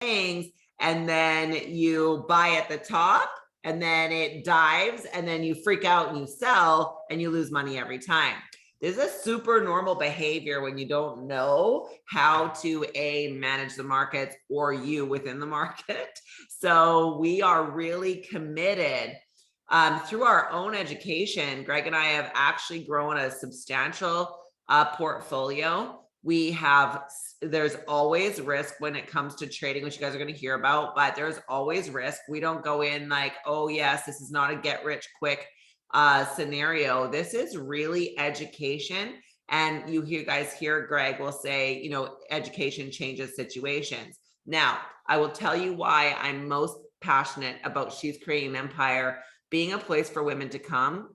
things, and then you buy at the top and then it dives and then you freak out and you sell and you lose money every time. This is a super normal behavior when you don't know how to manage the markets or you within the market. So we are really committed through our own education. Greg and I have actually grown a substantial portfolio. There's always risk when it comes to trading, which you guys are going to hear about, but there's always risk. We don't go in like, oh yes, this is not a get rich quick scenario. This is really education. And you guys hear Greg will say, education changes situations. Now, I will tell you why I'm most passionate about She's Creating an Empire being a place for women to come,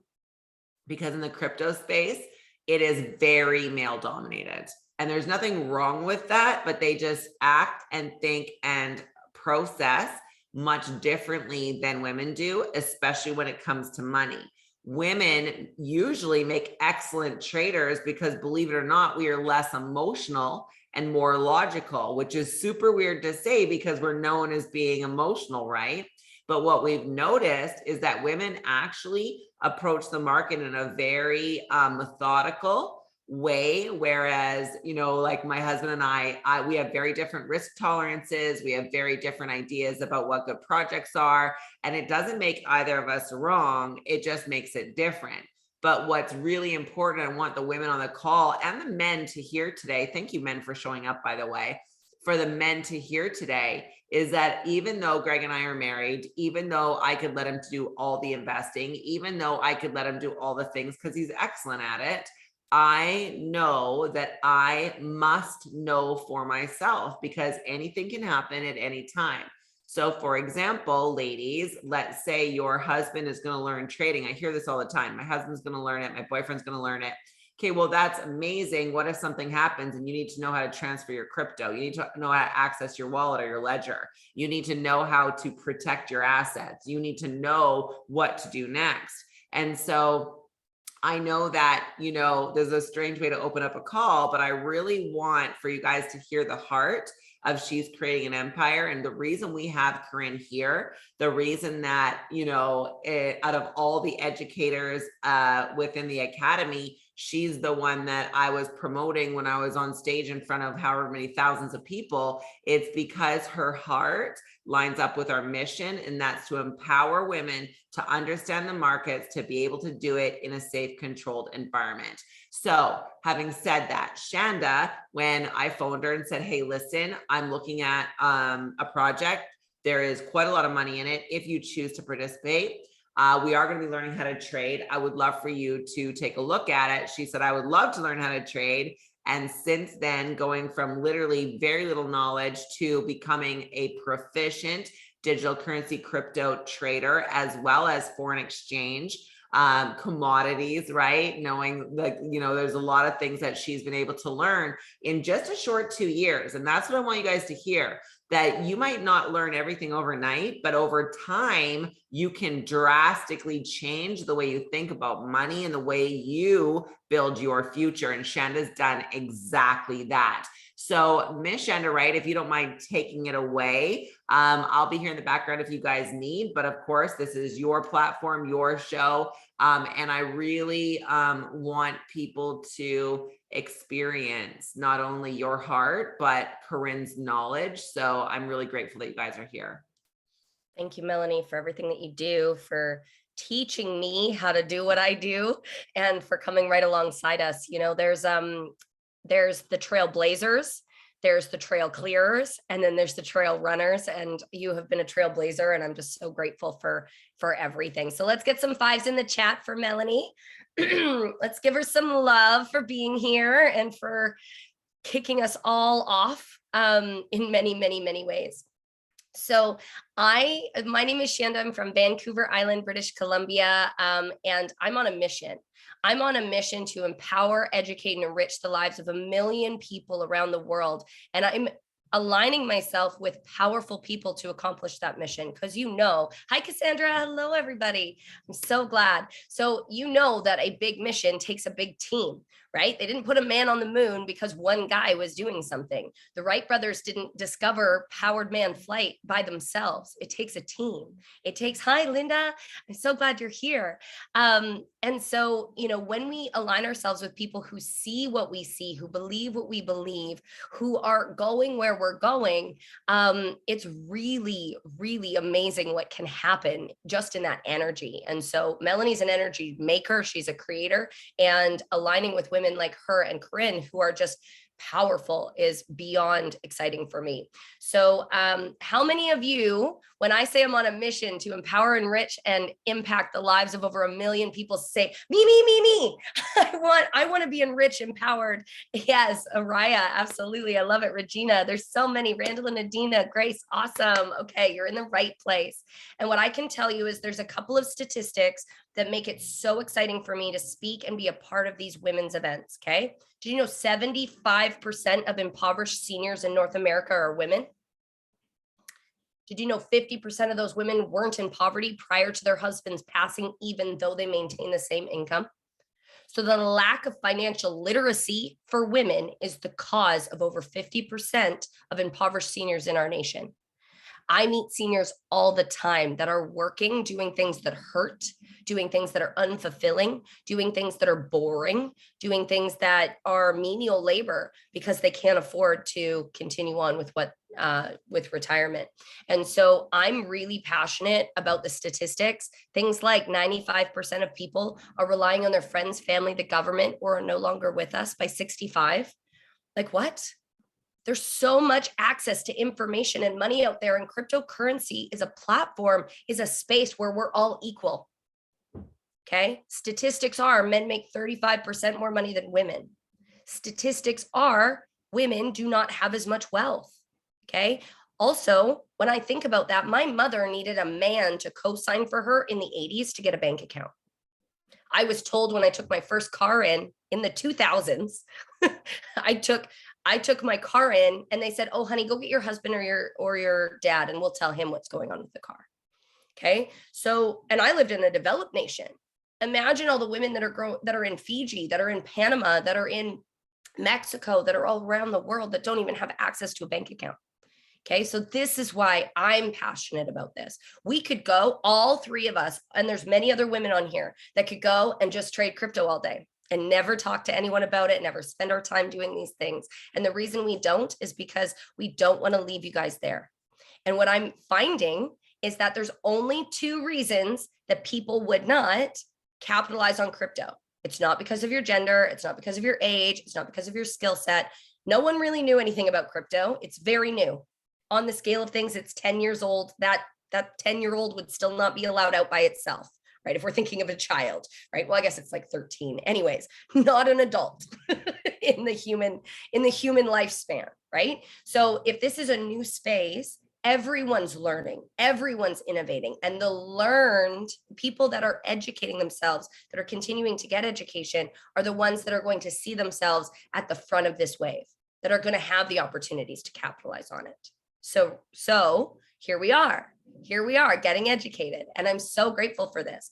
because in the crypto space, it is very male dominated. And there's nothing wrong with that, but they just act and think and process much differently than women do, especially when it comes to money. Women usually make excellent traders because, believe it or not, we are less emotional and more logical, which is super weird to say because we're known as being emotional, right? But what we've noticed is that women actually approach the market in a very methodical way, whereas like my husband and I we have very different risk tolerances. We have very different ideas about what good projects are, and it doesn't make either of us wrong. It just makes it different. But what's really important, I want the women on the call and the men to hear today, thank you men for showing up, by the way, for the men to hear today, is that even though Greg and I are married, even though I could let him do all the investing, even though I could let him do all the things because he's excellent at it, I know that I must know for myself, because anything can happen at any time. So for example, ladies, let's say your husband is going to learn trading. I hear this all the time. My husband's going to learn it. My boyfriend's going to learn it. Okay, well, that's amazing. What if something happens and you need to know how to transfer your crypto? You need to know how to access your wallet or your ledger. You need to know how to protect your assets. You need to know what to do next. And so I know that, there's a strange way to open up a call, but I really want for you guys to hear the heart of She's Creating an Empire. And the reason we have Corinne here, the reason that, out of all the educators within the academy, she's the one that I was promoting when I was on stage in front of however many thousands of people. It's because her heart lines up with our mission, and that's to empower women to understand the markets, to be able to do it in a safe, controlled environment. So having said that, Shanda, when I phoned her and said, hey, listen, I'm looking at a project. There is quite a lot of money in it. If you choose to participate, we are going to be learning how to trade. I would love for you to take a look at it. She said, I would love to learn how to trade. And since then, going from literally very little knowledge to becoming a proficient digital currency crypto trader, as well as foreign exchange, commodities, right? Knowing that, there's a lot of things that she's been able to learn in just a short 2 years. And that's what I want you guys to hear, that you might not learn everything overnight, but over time, you can drastically change the way you think about money and the way you build your future. And Shanda's done exactly that. So Miss Shanda, right, if you don't mind taking it away, I'll be here in the background if you guys need, but of course, this is your platform, your show. And I really want people to experience not only your heart, but Corinne's knowledge. So I'm really grateful that you guys are here. Thank you, Melanie, for everything that you do, for teaching me how to do what I do, and for coming right alongside us. There's the trailblazers, there's the trail clearers, and then there's the trail runners. And you have been a trailblazer, and I'm just so grateful for everything. So let's get some fives in the chat for Melanie. Let's give her some love for being here and for kicking us all off in many, many, many ways. So my name is Shanda. I'm from Vancouver Island, British Columbia, and I'm on a mission. I'm on a mission to empower, educate, and enrich the lives of 1 million people around the world. And I'm aligning myself with powerful people to accomplish that mission. Because hi, Cassandra. Hello, everybody. I'm so glad. So that a big mission takes a big team, right? They didn't put a man on the moon because one guy was doing something. The Wright brothers didn't discover powered man flight by themselves. It takes a team. It takes, hi, Linda, I'm so glad you're here. And so, you know, when we align ourselves with people who see what we see, who believe what we believe, who are going where we're going, it's really, really amazing what can happen just in that energy. And so Melanie's an energy maker. She's a creator, and aligning with women like her and Corinne, who are just powerful, is beyond exciting for me. So how many of you, when I say I'm on a mission to empower, enrich, and impact the lives of over 1 million people, say me? I want to be enriched, empowered. Yes, Araya, absolutely. I love it. Regina, there's so many. Randall and Adina, Grace, awesome. Okay, you're in the right place. And what I can tell you is there's a couple of statistics that make it so exciting for me to speak and be a part of these women's events. Okay. Did you know 75% of impoverished seniors in North America are women? Did you know 50% of those women weren't in poverty prior to their husbands passing, even though they maintain the same income? So the lack of financial literacy for women is the cause of over 50% of impoverished seniors in our nation. I meet seniors all the time that are working, doing things that hurt, doing things that are unfulfilling, doing things that are boring, doing things that are menial labor because they can't afford to continue on with with retirement. And so I'm really passionate about the statistics. Things like 95% of people are relying on their friends, family, the government, or are no longer with us by 65. Like what? There's so much access to information and money out there, and cryptocurrency is a platform, is a space where we're all equal. Okay. Statistics are men make 35% more money than women. Statistics are women do not have as much wealth. Okay. Also, when I think about that, my mother needed a man to co-sign for her in the 80s to get a bank account. I was told when I took my first car in the 2000s, I took my car in and they said, oh, honey, go get your husband or your dad and we'll tell him what's going on with the car. Okay. So, and I lived in a developed nation. Imagine all the women that are in Fiji, that are in Panama, that are in Mexico, that are all around the world that don't even have access to a bank account. Okay. So this is why I'm passionate about this. We could go, all three of us, and there's many other women on here that could go and just trade crypto all day and never talk to anyone about it, never spend our time doing these things. And the reason we don't is because we don't want to leave you guys there. And what I'm finding is that there's only 2 reasons that people would not capitalize on crypto. It's not because of your gender. It's not because of your age. It's not because of your skill set. No one really knew anything about crypto. It's very new. On the scale of things, it's 10 years old. That 10-year-old would still not be allowed out by itself, right? If we're thinking of a child, right? Well, I guess it's like 13. Anyways, not an adult in the human lifespan, right? So if this is a new space, everyone's learning, everyone's innovating, and the learned people that are educating themselves, that are continuing to get education, are the ones that are going to see themselves at the front of this wave, that are going to have the opportunities to capitalize on it. So here we are getting educated. And I'm so grateful for this.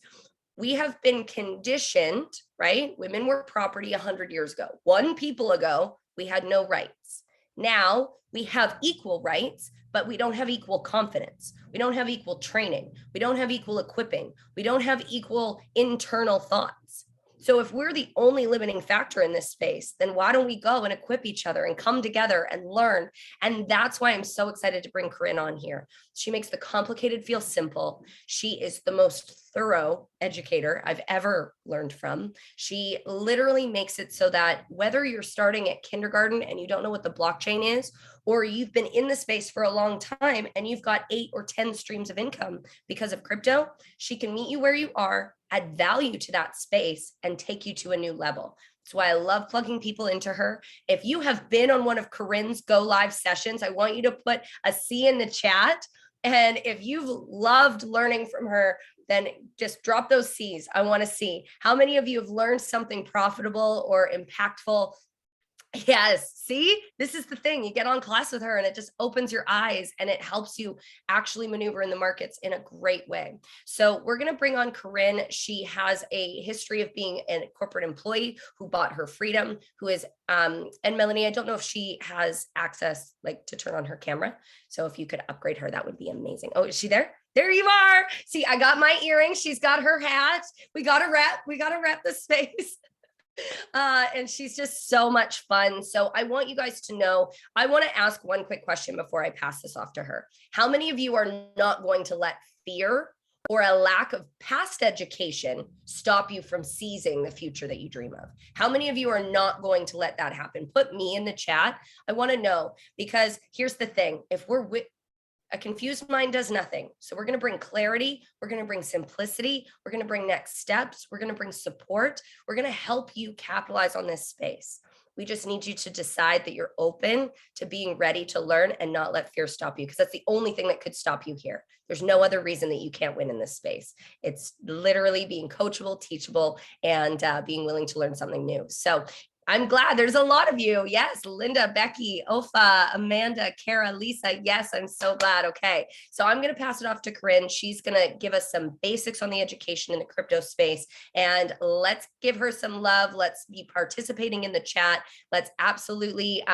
We have been conditioned, right? Women were property 100 years ago. 1 people ago, we had no rights. Now we have equal rights, but we don't have equal confidence. We don't have equal training. We don't have equal equipping. We don't have equal internal thoughts. So if we're the only limiting factor in this space, then why don't we go and equip each other and come together and learn? And that's why I'm so excited to bring Corinne on here. She makes the complicated feel simple. She is the most thorough educator I've ever learned from. She literally makes it so that whether you're starting at kindergarten and you don't know what the blockchain is, or you've been in the space for a long time and you've got 8 or 10 streams of income because of crypto, she can meet you where you are, add value to that space, and take you to a new level. That's why I love plugging people into her. If you have been on one of Corinne's Go Live sessions, I want you to put a C in the chat. And if you've loved learning from her, then just drop those C's. I want to see how many of you have learned something profitable or impactful Yes. See, this is the thing. You get on class with her and it just opens your eyes and it helps you actually maneuver in the markets in a great way. So we're going to bring on Corinne. She has a history of being a corporate employee who bought her freedom, who is, and Melanie, I don't know if she has access like to turn on her camera. So if you could upgrade her, that would be amazing. Oh, is she there? There you are. See, I got my earrings. She's got her hat. We got to wrap the space. And she's just so much fun. So I want you guys to know, I want to ask one quick question before I pass this off to her. How many of you are not going to let fear or a lack of past education stop you from seizing the future that you dream of? How many of you are not going to let that happen? Put me in the chat. I want to know, because here's the thing. If we're a confused mind does nothing. So we're going to bring clarity. We're going to bring simplicity. We're going to bring next steps. We're going to bring support. We're going to help you capitalize on this space. We just need you to decide that you're open to being ready to learn and not let fear stop you, because that's the only thing that could stop you here. There's no other reason that you can't win in this space. It's literally being coachable, teachable, and being willing to learn something new. So I'm glad there's a lot of you. Yes, Linda, Becky, Ofa, Amanda, Kara, Lisa. Yes, I'm so glad. Okay, so I'm going to pass it off to Corinne. She's going to give us some basics on the education in the crypto space, and let's give her some love. Let's be participating in the chat. Let's absolutely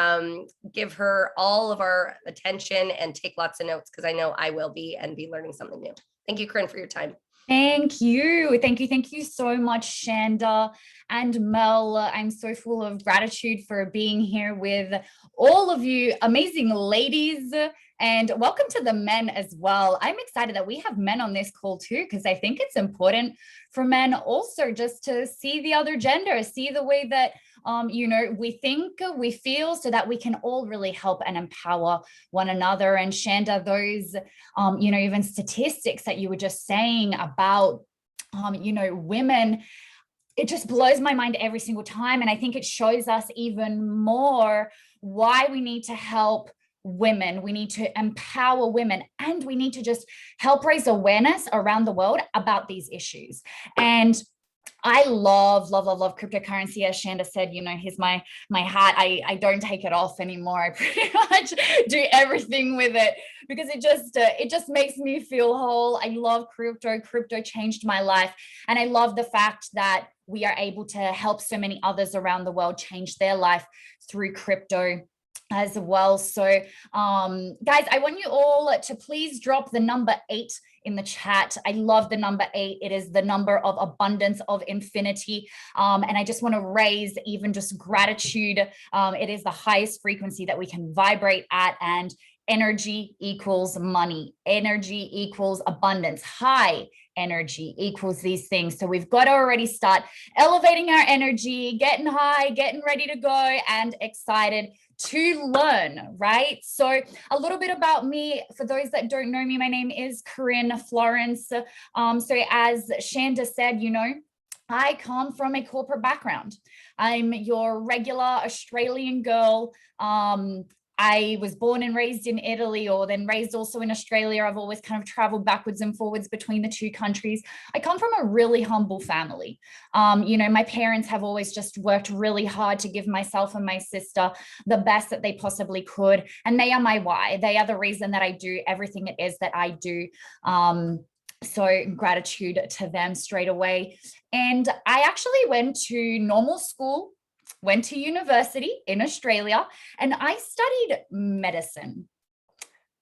give her all of our attention and take lots of notes, because I know I will be and be learning something new. Thank you, Corinne, for your time. Thank you. Thank you so much, Shanda and Mel. I'm so full of gratitude for being here with all of you amazing ladies, and welcome to the men as well. I'm excited that we have men on this call too, because I think it's important for men also just to see the other gender, see the way that we think, we feel, so that we can all really help and empower one another. And Shanda, those, even statistics that you were just saying about, women, it just blows my mind every single time. And I think it shows us even more why we need to help women. We need to empower women, and we need to just help raise awareness around the world about these issues. And I love cryptocurrency. As Shanda said, here's my hat. I don't take it off anymore. I pretty much do everything with it, because it just makes me feel whole. I love crypto. Crypto changed my life. And I love the fact that we are able to help so many others around the world change their life through crypto as well. So guys, I want you all to please drop the number 8 in the chat. I love the number 8. It is the number of abundance, of infinity. And I just want to raise even just gratitude. It is the highest frequency that we can vibrate at, and energy equals money. Energy equals abundance. High energy equals these things. So we've got to already start elevating our energy, getting high, getting ready to go, and excited to learn, right? So a little bit about me, for those that don't know me, my name is Corinne Florence. So as Shanda said, I come from a corporate background. I'm your regular Australian girl. I was born and raised in Italy, or then raised also in Australia. I've always kind of traveled backwards and forwards between the two countries. I come from a really humble family. My parents have always just worked really hard to give myself and my sister the best that they possibly could. And they are my why. They are the reason that I do everything it is that I do. So gratitude to them straight away. And I actually went to normal school, went to university in Australia, and I studied medicine.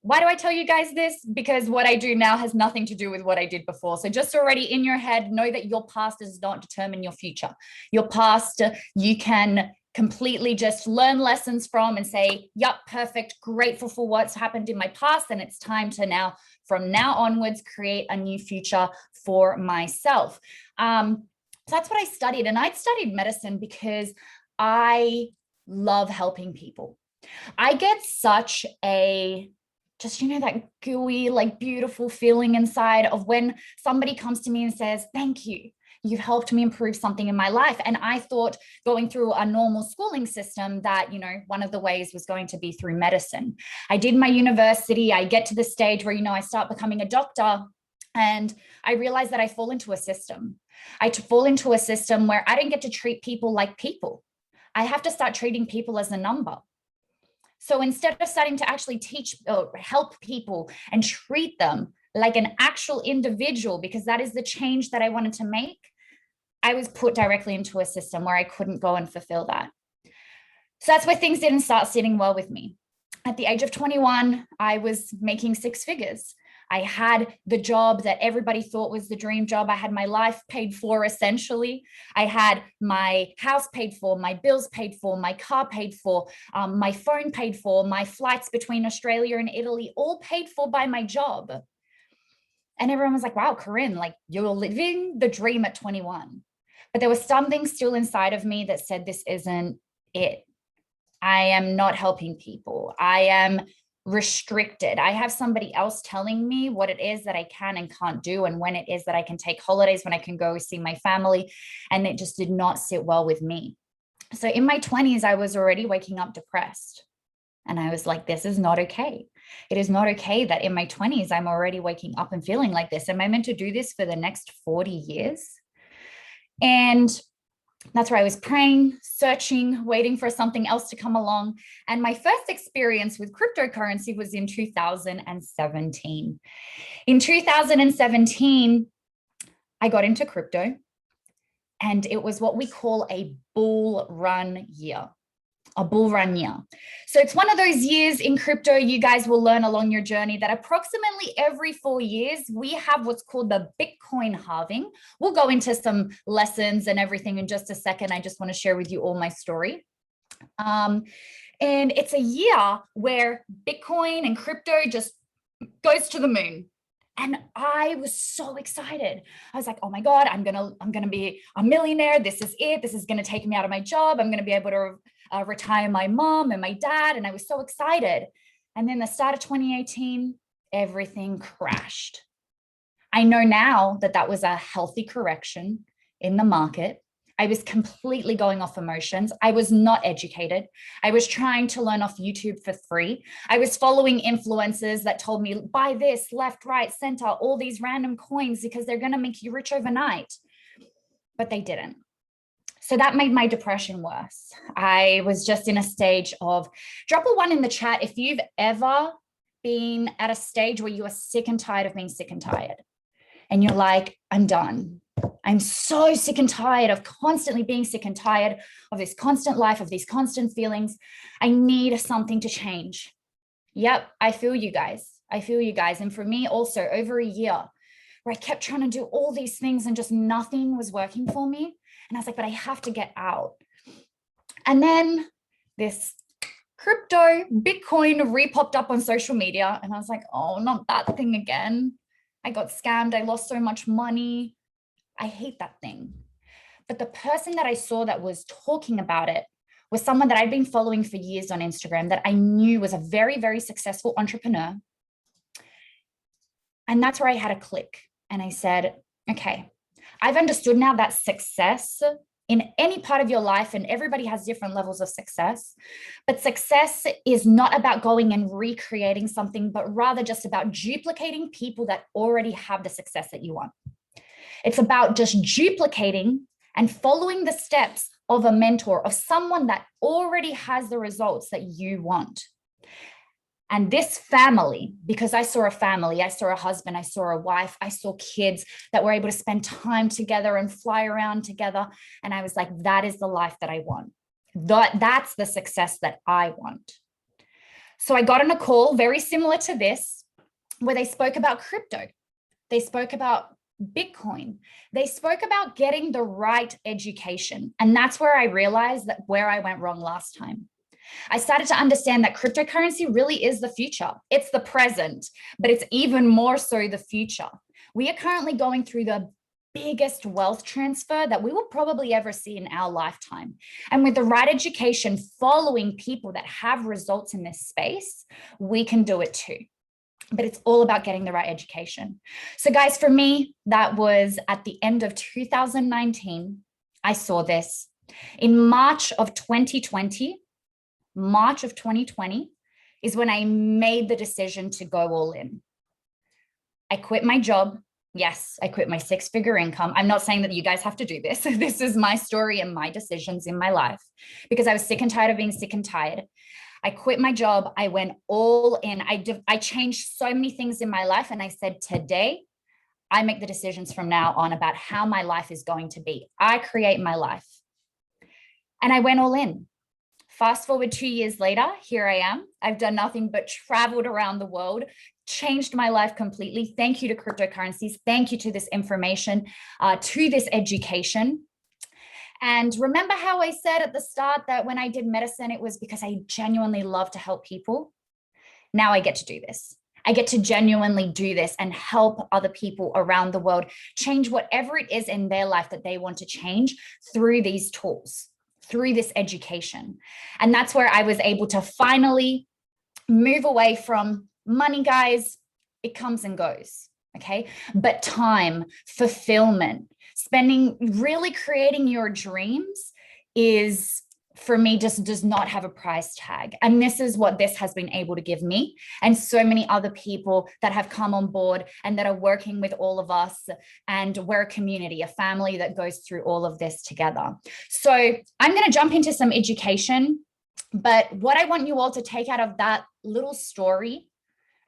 Why do I tell you guys this? Because what I do now has nothing to do with what I did before. So just already in your head, know that your past does not determine your future. Your past, you can completely just learn lessons from and say, yep, perfect, grateful for what's happened in my past. And it's time to now, from now onwards, create a new future for myself. So that's what I studied. And I studied medicine because I love helping people. I get such a that gooey, like beautiful feeling inside of when somebody comes to me and says, thank you. You've helped me improve something in my life. And I thought going through a normal schooling system that, one of the ways was going to be through medicine. I did my university. I get to the stage where, I start becoming a doctor, and I realized that I fall into a system. I fall into a system where I don't get to treat people like people. I have to start treating people as a number. So instead of starting to actually teach or help people and treat them like an actual individual, because that is the change that I wanted to make, I was put directly into a system where I couldn't go and fulfill that. So that's where things didn't start sitting well with me. At the age of 21, I was making six figures. I had the job that everybody thought was the dream job. I had my life paid for, essentially. I had my house paid for, my bills paid for, my car paid for, my phone paid for, my flights between Australia and Italy, all paid for by my job. And everyone was like, wow, Corinne, like you're living the dream at 21. But there was something still inside of me that said, this isn't it. I am not helping people. I am restricted. I have somebody else telling me what it is that I can and can't do, and when it is that I can take holidays, when I can go see my family. And it just did not sit well with me. So in my 20s, I was already waking up depressed. And I was like, this is not okay. It is not okay that in my 20s, I'm already waking up and feeling like this. Am I meant to do this for the next 40 years? And that's where I was praying, searching, waiting for something else to come along. And my first experience with cryptocurrency was in 2017. In 2017, I got into crypto, and it was what we call a bull run year. A bull run year. So it's one of those years in crypto, you guys will learn along your journey that approximately every 4 years, we have what's called the Bitcoin halving. We'll go into some lessons and everything in just a second. I just want to share with you all my story. And it's a year where Bitcoin and crypto just goes to the moon. And I was so excited. I was like, oh my God, I'm gonna be a millionaire. This is it. This is gonna take me out of my job. I'm gonna be able to retire my mom and my dad. And I was so excited. And then the start of 2018, everything crashed. I know now that that was a healthy correction in the market. I was completely going off emotions. I was not educated. I was trying to learn off YouTube for free. I was following influencers that told me, buy this, left, right, center, all these random coins because they're going to make you rich overnight. But they didn't. So that made my depression worse. I was just in a stage of, drop a 1 in the chat if you've ever been at a stage where you are sick and tired of being sick and tired. And you're like, I'm done. I'm so sick and tired of constantly being sick and tired of this constant life, of these constant feelings. I need something to change. Yep, I feel you guys. I feel you guys. And for me also, over a year where I kept trying to do all these things and just nothing was working for me. And I was like, but I have to get out. And then this crypto Bitcoin re-popped up on social media. And I was like, oh, not that thing again. I got scammed. I lost so much money. I hate that thing. But the person that I saw that was talking about it was someone that I'd been following for years on Instagram that I knew was a very, very successful entrepreneur. And that's where I had a click. And I said, okay, I've understood now that success in any part of your life, and everybody has different levels of success, but success is not about going and recreating something, but rather just about duplicating people that already have the success that you want. It's about just duplicating and following the steps of a mentor, of someone that already has the results that you want. And this family, because I saw a family, I saw a husband, I saw a wife, I saw kids that were able to spend time together and fly around together. And I was like, that is the life that I want. That's the success that I want. So I got on a call very similar to this, where they spoke about crypto. They spoke about Bitcoin. They spoke about getting the right education. And that's where I realized that where I went wrong last time. I started to understand that cryptocurrency really is the future. It's the present, but it's even more so the future. We are currently going through the biggest wealth transfer that we will probably ever see in our lifetime. And with the right education, following people that have results in this space, we can do it too. But it's all about getting the right education. So guys, for me, that was at the end of 2019. I saw this. In March of 2020 is when I made the decision to go all in. I quit my job. Yes, I quit my 6-figure income. I'm not saying that you guys have to do this. This is my story and my decisions in my life because I was sick and tired of being sick and tired. I quit my job. I went all in. I changed so many things in my life. And I said, today, I make the decisions from now on about how my life is going to be. I create my life. And I went all in. Fast forward 2 years later, here I am. I've done nothing but traveled around the world, changed my life completely. Thank you to cryptocurrencies. Thank you to this information, to this education. And remember how I said at the start that when I did medicine, it was because I genuinely love to help people. Now I get to do this. I get to genuinely do this and help other people around the world change whatever it is in their life that they want to change through these tools, through this education. And that's where I was able to finally move away from money, guys. It comes and goes, okay? But time, fulfillment, spending, really creating your dreams is, for me, just does not have a price tag. And this is what this has been able to give me and so many other people that have come on board and that are working with all of us. And we're a community, a family that goes through all of this together. So I'm going to jump into some education. But what I want you all to take out of that little story,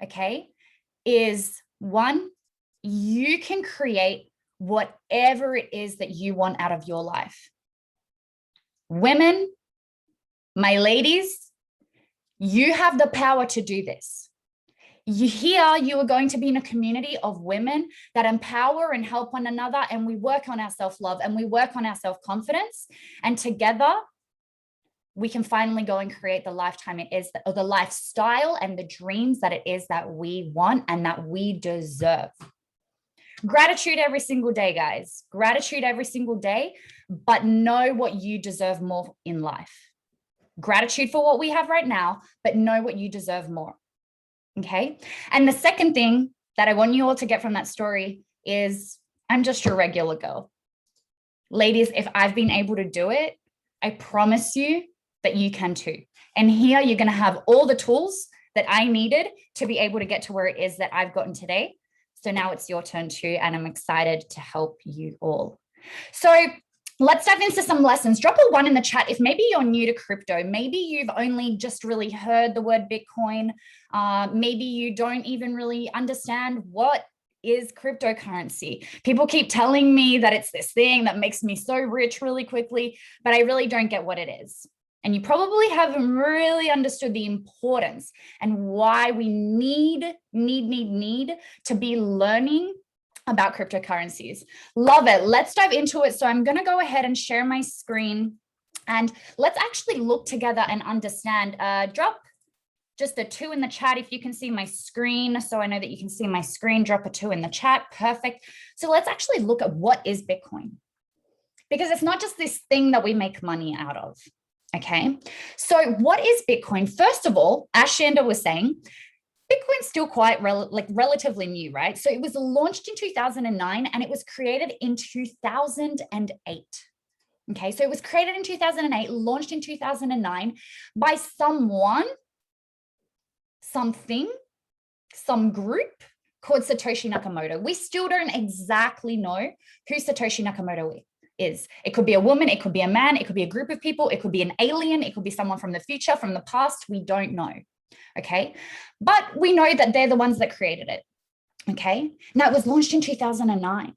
okay, is one, you can create whatever it is that you want out of your life. Women, my ladies, you have the power to do this. You are going to be in a community of women that empower and help one another, and we work on our self-love and we work on our self-confidence, and together we can finally go and create the lifetime it is, or the lifestyle and the dreams that it is that we want and that we deserve. Gratitude every single day, guys. Gratitude every single day, but know what you deserve more in life. Gratitude for what we have right now, but know what you deserve more. Okay. And the second thing that I want you all to get from that story is I'm just your regular girl. Ladies, if I've been able to do it, I promise you that you can too. And here you're going to have all the tools that I needed to be able to get to where it is that I've gotten today. So now it's your turn too, and I'm excited to help you all. So let's dive into some lessons. Drop a 1 in the chat if maybe you're new to crypto. Maybe you've only just really heard the word Bitcoin. Maybe you don't even really understand what is cryptocurrency. People keep telling me that it's this thing that makes me so rich really quickly, but I really don't get what it is. And you probably haven't really understood the importance and why we need to be learning about cryptocurrencies. Love it. Let's dive into it. So I'm going to go ahead and share my screen and let's actually look together and understand. Drop just a 2 in the chat if you can see my screen. So I know that you can see my screen. Drop a 2 in the chat. Perfect. So let's actually look at what is Bitcoin, because it's not just this thing that we make money out of. Okay, so what is Bitcoin? First of all, as Shanda was saying, Bitcoin's still quite relatively new, right? So it was launched in 2009 and it was created in 2008. Okay, so it was created in 2008, launched in 2009 by someone, something, some group called Satoshi Nakamoto. We still don't exactly know who Satoshi Nakamoto is. It could be a woman, it could be a man, it could be a group of people, it could be an alien, it could be someone from the future, from the past, we don't know. Okay, but we know that they're the ones that created it. Okay, now it was launched in 2009.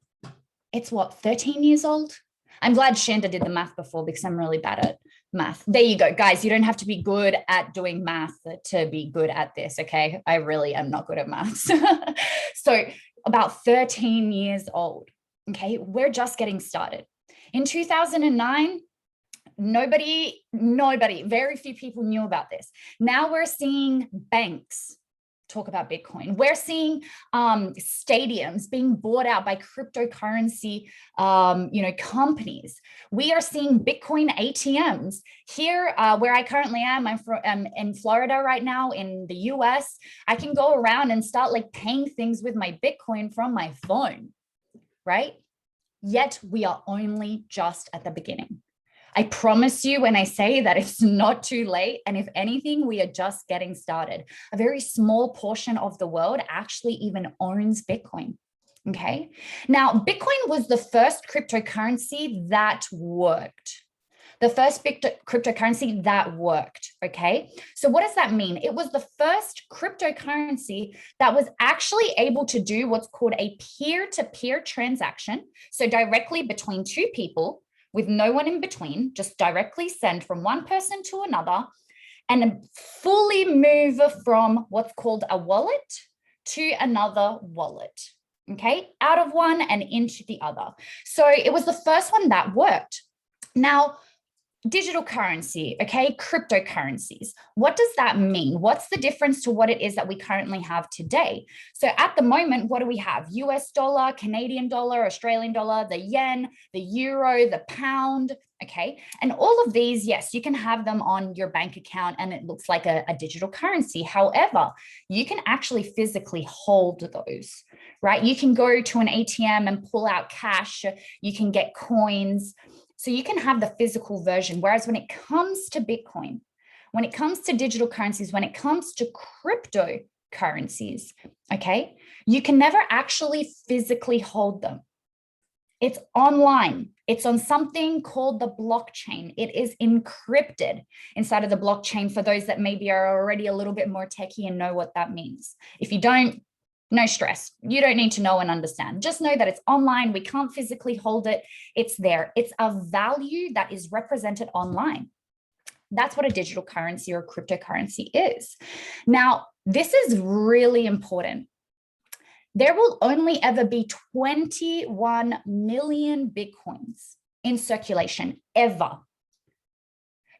It's what, 13 years old? I'm glad Shanda did the math before because I'm really bad at math. There you go, guys. You don't have to be good at doing math to be good at this. Okay, I really am not good at maths. So about 13 years old. Okay, we're just getting started. In 2009, nobody, very few people knew about this. Now we're seeing banks talk about Bitcoin. We're seeing stadiums being bought out by cryptocurrency, companies. We are seeing Bitcoin ATMs here where I currently am. I'm in Florida right now in the US. I can go around and start paying things with my Bitcoin from my phone, right? Yet we are only just at the beginning. I promise you when I say that it's not too late. And if anything, we are just getting started. A very small portion of the world actually even owns Bitcoin. Okay. Now, Bitcoin was the first cryptocurrency that worked. The first cryptocurrency that worked. Okay. So what does that mean? It was the first cryptocurrency that was actually able to do what's called a peer-to-peer transaction. So directly between two people with no one in between, just directly send from one person to another and fully move from what's called a wallet to another wallet. Okay, out of one and into the other. So it was the first one that worked. Now, digital currency, okay, cryptocurrencies. What does that mean? What's the difference to what it is that we currently have today? So at the moment, what do we have? US dollar, Canadian dollar, Australian dollar, the yen, the euro, the pound, okay? And all of these, yes, you can have them on your bank account and it looks like a digital currency. However, you can actually physically hold those, right? You can go to an ATM and pull out cash. You can get coins. So you can have the physical version. Whereas when it comes to Bitcoin, when it comes to digital currencies, when it comes to cryptocurrencies, okay, you can never actually physically hold them. It's online. It's on something called the blockchain. It is encrypted inside of the blockchain for those that maybe are already a little bit more techie and know what that means. If you don't, no stress. You don't need to know and understand. Just know that it's online. We can't physically hold it. It's there. It's a value that is represented online. That's what a digital currency or cryptocurrency is. Now, this is really important. There will only ever be 21 million Bitcoins in circulation, ever.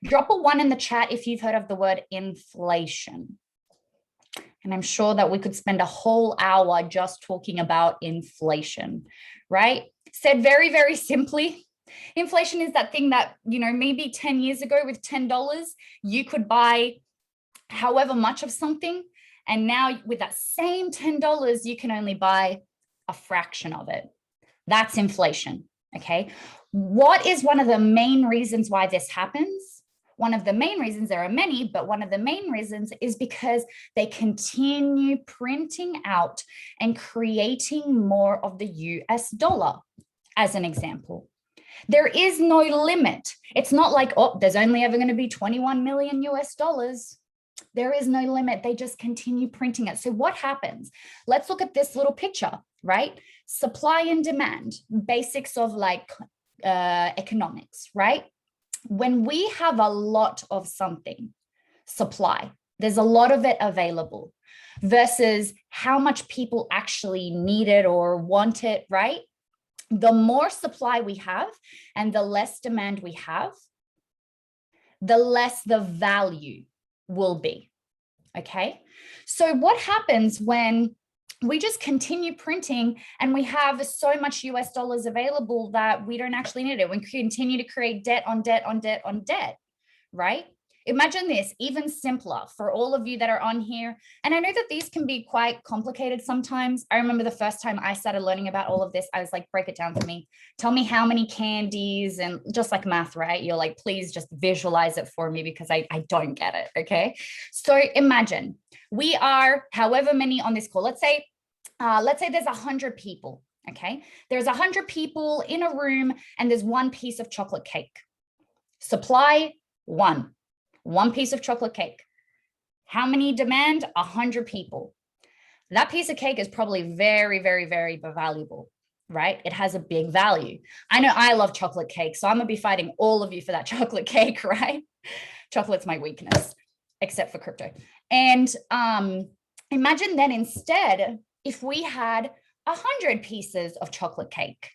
Drop a 1 in the chat if you've heard of the word inflation. And I'm sure that we could spend a whole hour just talking about inflation, right? Said very, very simply, inflation is that thing that, maybe 10 years ago with $10, you could buy however much of something. And now with that same $10, you can only buy a fraction of it. That's inflation, okay? What is one of the main reasons why this happens? One of the main reasons, there are many, but one of the main reasons is because they continue printing out and creating more of the US dollar, as an example. There is no limit. It's not like, oh, there's only ever going to be 21 million US dollars. There is no limit. They just continue printing it. So what happens? Let's look at this little picture, right? Supply and demand, basics of like economics, right? When we have a lot of something, supply, there's a lot of it available versus how much people actually need it or want it, right? The more supply we have and the less demand we have, the less the value will be, okay? So what happens when we just continue printing and we have so much US dollars available that we don't actually need it? We continue to create debt on debt on debt on debt, right? Imagine this, even simpler for all of you that are on here. And I know that these can be quite complicated sometimes. I remember the first time I started learning about all of this, I was like, break it down for me. Tell me how many candies, and just like math, right? You're like, please just visualize it for me because I don't get it, okay? So imagine we are however many on this call. Let's say there's 100 people, okay? There's 100 people in a room and there's one piece of chocolate cake. Supply, one piece of chocolate cake. How many demand? 100 people. That piece of cake is probably very, very, very valuable, right? It has a big value. I know I love chocolate cake, so I'm gonna be fighting all of you for that chocolate cake, right? Chocolate's my weakness, except for crypto. And imagine then instead, if we had 100 pieces of chocolate cake.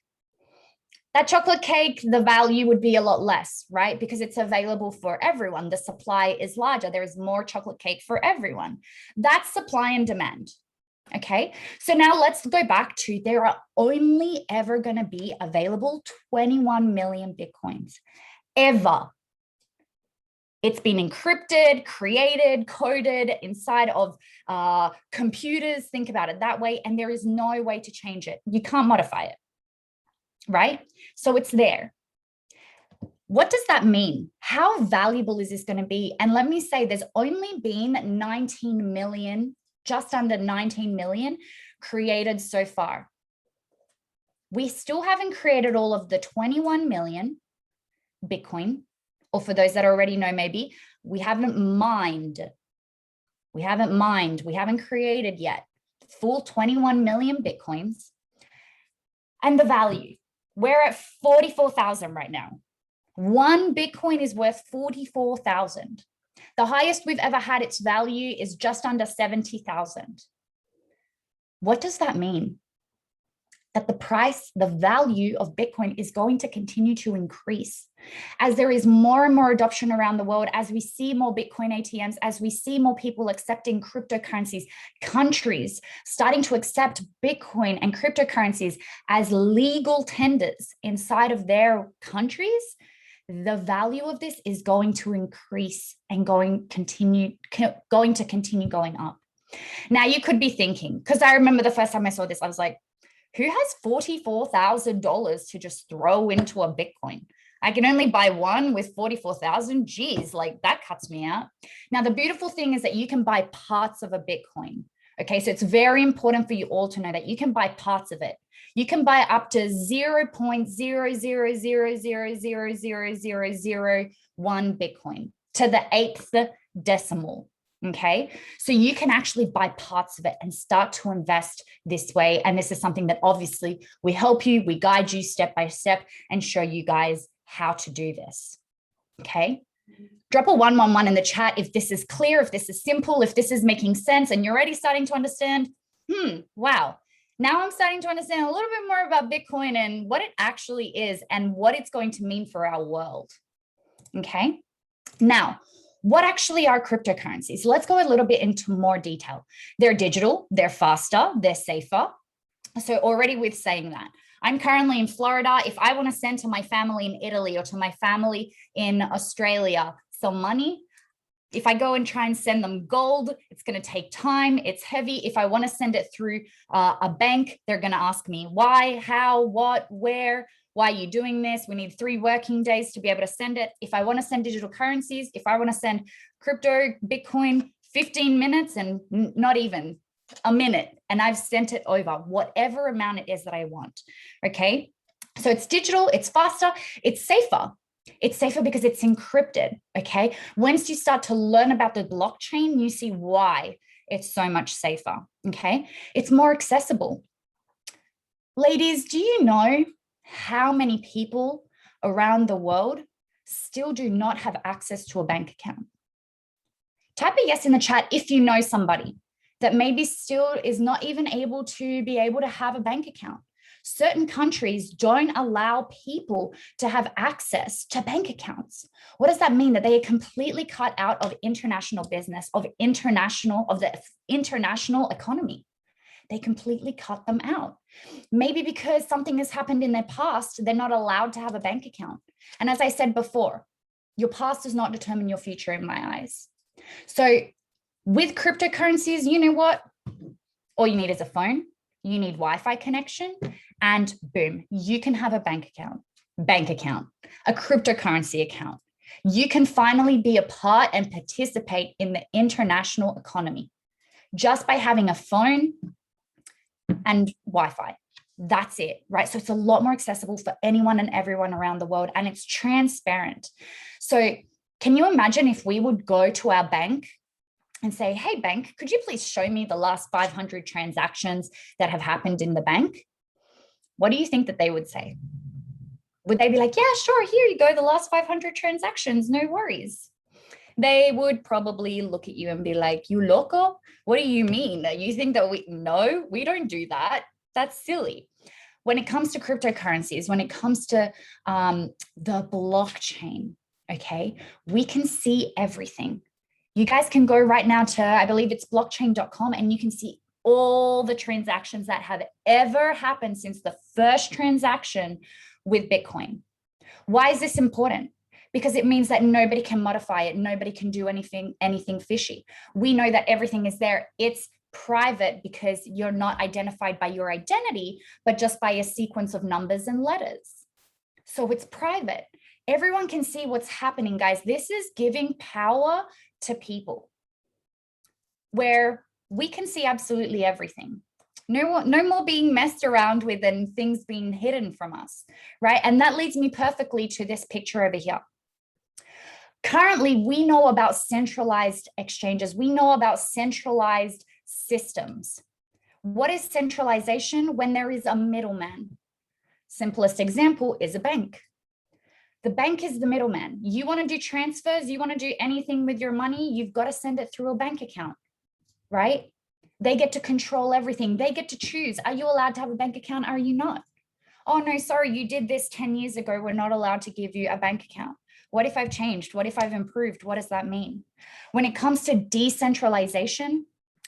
That chocolate cake, the value would be a lot less, right? Because it's available for everyone. The supply is larger. There is more chocolate cake for everyone. That's supply and demand. Okay, so now let's go back to there are only ever going to be available 21 million Bitcoins, ever. It's been encrypted, created, coded inside of computers. Think about it that way. And there is no way to change it. You can't modify it. Right? So it's there. What does that mean? How valuable is this going to be? And let me say, there's only been 19 million, just under 19 million created so far. we still haven't created all of the 21 million Bitcoin, or for those that already know, maybe we haven't created yet full 21 million Bitcoins. And the value, we're at 44,000 right now. One Bitcoin is worth 44,000. The highest we've ever had its value is just under 70,000. What does that mean? That the price, the value of Bitcoin is going to continue to increase as there is more and more adoption around the world, as we see more Bitcoin ATMs, as we see more people accepting cryptocurrencies, countries starting to accept Bitcoin and cryptocurrencies as legal tenders inside of their countries. The value of this is going to increase and going to continue going up. Now you could be thinking, because I remember the first time I saw this, I was like, who has $44,000 to just throw into a Bitcoin? I can only buy one with 44,000. Geez, like that cuts me out. Now, the beautiful thing is that you can buy parts of a Bitcoin. Okay, so it's very important for you all to know that you can buy parts of it. You can buy up to 0.000000001 Bitcoin to the 8th decimal. Okay, so you can actually buy parts of it and start to invest this way. And this is something that obviously we help you, we guide you step by step and show you guys how to do this. Okay, drop a 111 in the chat if this is clear, if this is simple, if this is making sense and you're already starting to understand. Wow, now I'm starting to understand a little bit more about Bitcoin and what it actually is and what it's going to mean for our world. Okay, now, what actually are cryptocurrencies? Let's go a little bit into more detail. They're digital, they're faster, they're safer. So already with saying that, I'm currently in Florida. If I want to send to my family in Italy or to my family in Australia some money, if I go and try and send them gold, it's going to take time. It's heavy. If I want to send it through a bank, they're going to ask me why, how, what, where. Why are you doing this? We need 3 working days to be able to send it. If I want to send digital currencies, if I want to send crypto, Bitcoin, 15 minutes and not even a minute, and I've sent it over whatever amount it is that I want. Okay, so it's digital, it's faster, it's safer. It's safer because it's encrypted. Okay, once you start to learn about the blockchain, you see why it's so much safer. Okay, it's more accessible. Ladies, do you know how many people around the world still do not have access to a bank account? Type a yes in the chat if you know somebody that maybe still is not even able to have a bank account. Certain countries don't allow people to have access to bank accounts. What does that mean? That they are completely cut out of international business, of the international economy. They completely cut them out. Maybe because something has happened in their past, they're not allowed to have a bank account. And as I said before, your past does not determine your future in my eyes. So with cryptocurrencies, you know what? All you need is a phone, you need Wi-Fi connection, and boom, you can have a bank account, a cryptocurrency account. You can finally be a part and participate in the international economy just by having a phone and Wi-Fi. That's it, right? So it's a lot more accessible for anyone and everyone around the world, and it's transparent. So can you imagine if we would go to our bank and say, hey, bank, could you please show me the last 500 transactions that have happened in the bank? What do you think that they would say? Would they be like, yeah, sure, here you go, the last 500 transactions, no worries? They would probably look at you and be like, you loco? What do you mean? You think that no, we don't do that. That's silly. When it comes to cryptocurrencies, when it comes to the blockchain, okay, we can see everything. You guys can go right now to, I believe it's blockchain.com, and you can see all the transactions that have ever happened since the first transaction with Bitcoin. Why is this important? Because it means that nobody can modify it. Nobody can do anything fishy. We know that everything is there. It's private because you're not identified by your identity, but just by a sequence of numbers and letters. So it's private. Everyone can see what's happening, guys. This is giving power to people where we can see absolutely everything. No more being messed around with and things being hidden from us, right? And that leads me perfectly to this picture over here. Currently, we know about centralized exchanges. We know about centralized systems. What is centralization? When there is a middleman. Simplest example is a bank. The bank is the middleman. You want to do transfers, you want to do anything with your money, you've got to send it through a bank account, right? They get to control everything. They get to choose. Are you allowed to have a bank account? Are you not? Oh, no, sorry, you did this 10 years ago. We're not allowed to give you a bank account. What if I've changed? What if I've improved? What does that mean? When it comes to decentralization,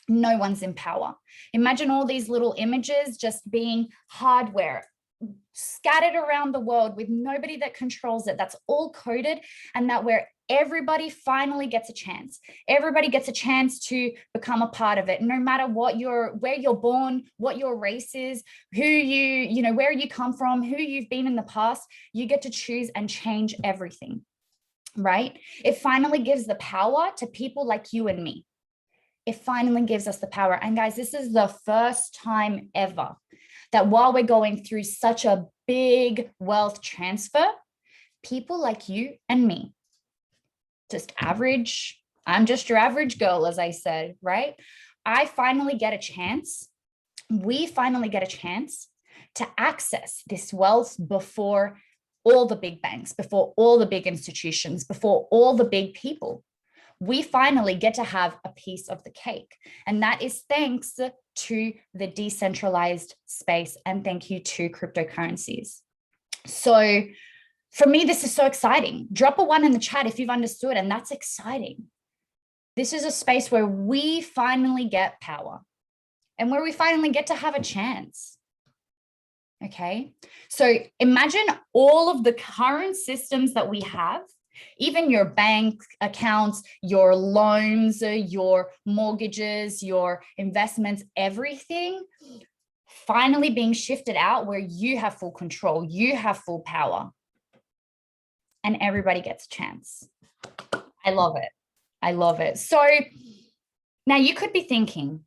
no one's in power. Imagine all these little images just being hardware scattered around the world with nobody that controls it. That's all coded, and that where everybody finally gets a chance. Everybody gets a chance to become a part of it, no matter what where you're born, what your race is, where you come from, who you've been in the past. You get to choose and change everything, right? It finally gives the power to people like you and me. It finally gives us the power. And guys, this is the first time ever that while we're going through such a big wealth transfer, people like you and me, just average, I'm just your average girl, as I said, right? I finally get a chance. We finally get a chance to access this wealth before all the big banks, before all the big institutions, before all the big people. We finally get to have a piece of the cake. And that is thanks to the decentralized space, and thank you to cryptocurrencies. So for me, this is so exciting. Drop a 1 in the chat if you've understood, and that's exciting. This is a space where we finally get power and where we finally get to have a chance. Okay, so imagine all of the current systems that we have, even your bank accounts, your loans, your mortgages, your investments, everything finally being shifted out where you have full control, you have full power, and everybody gets a chance. I love it. I love it. So now you could be thinking,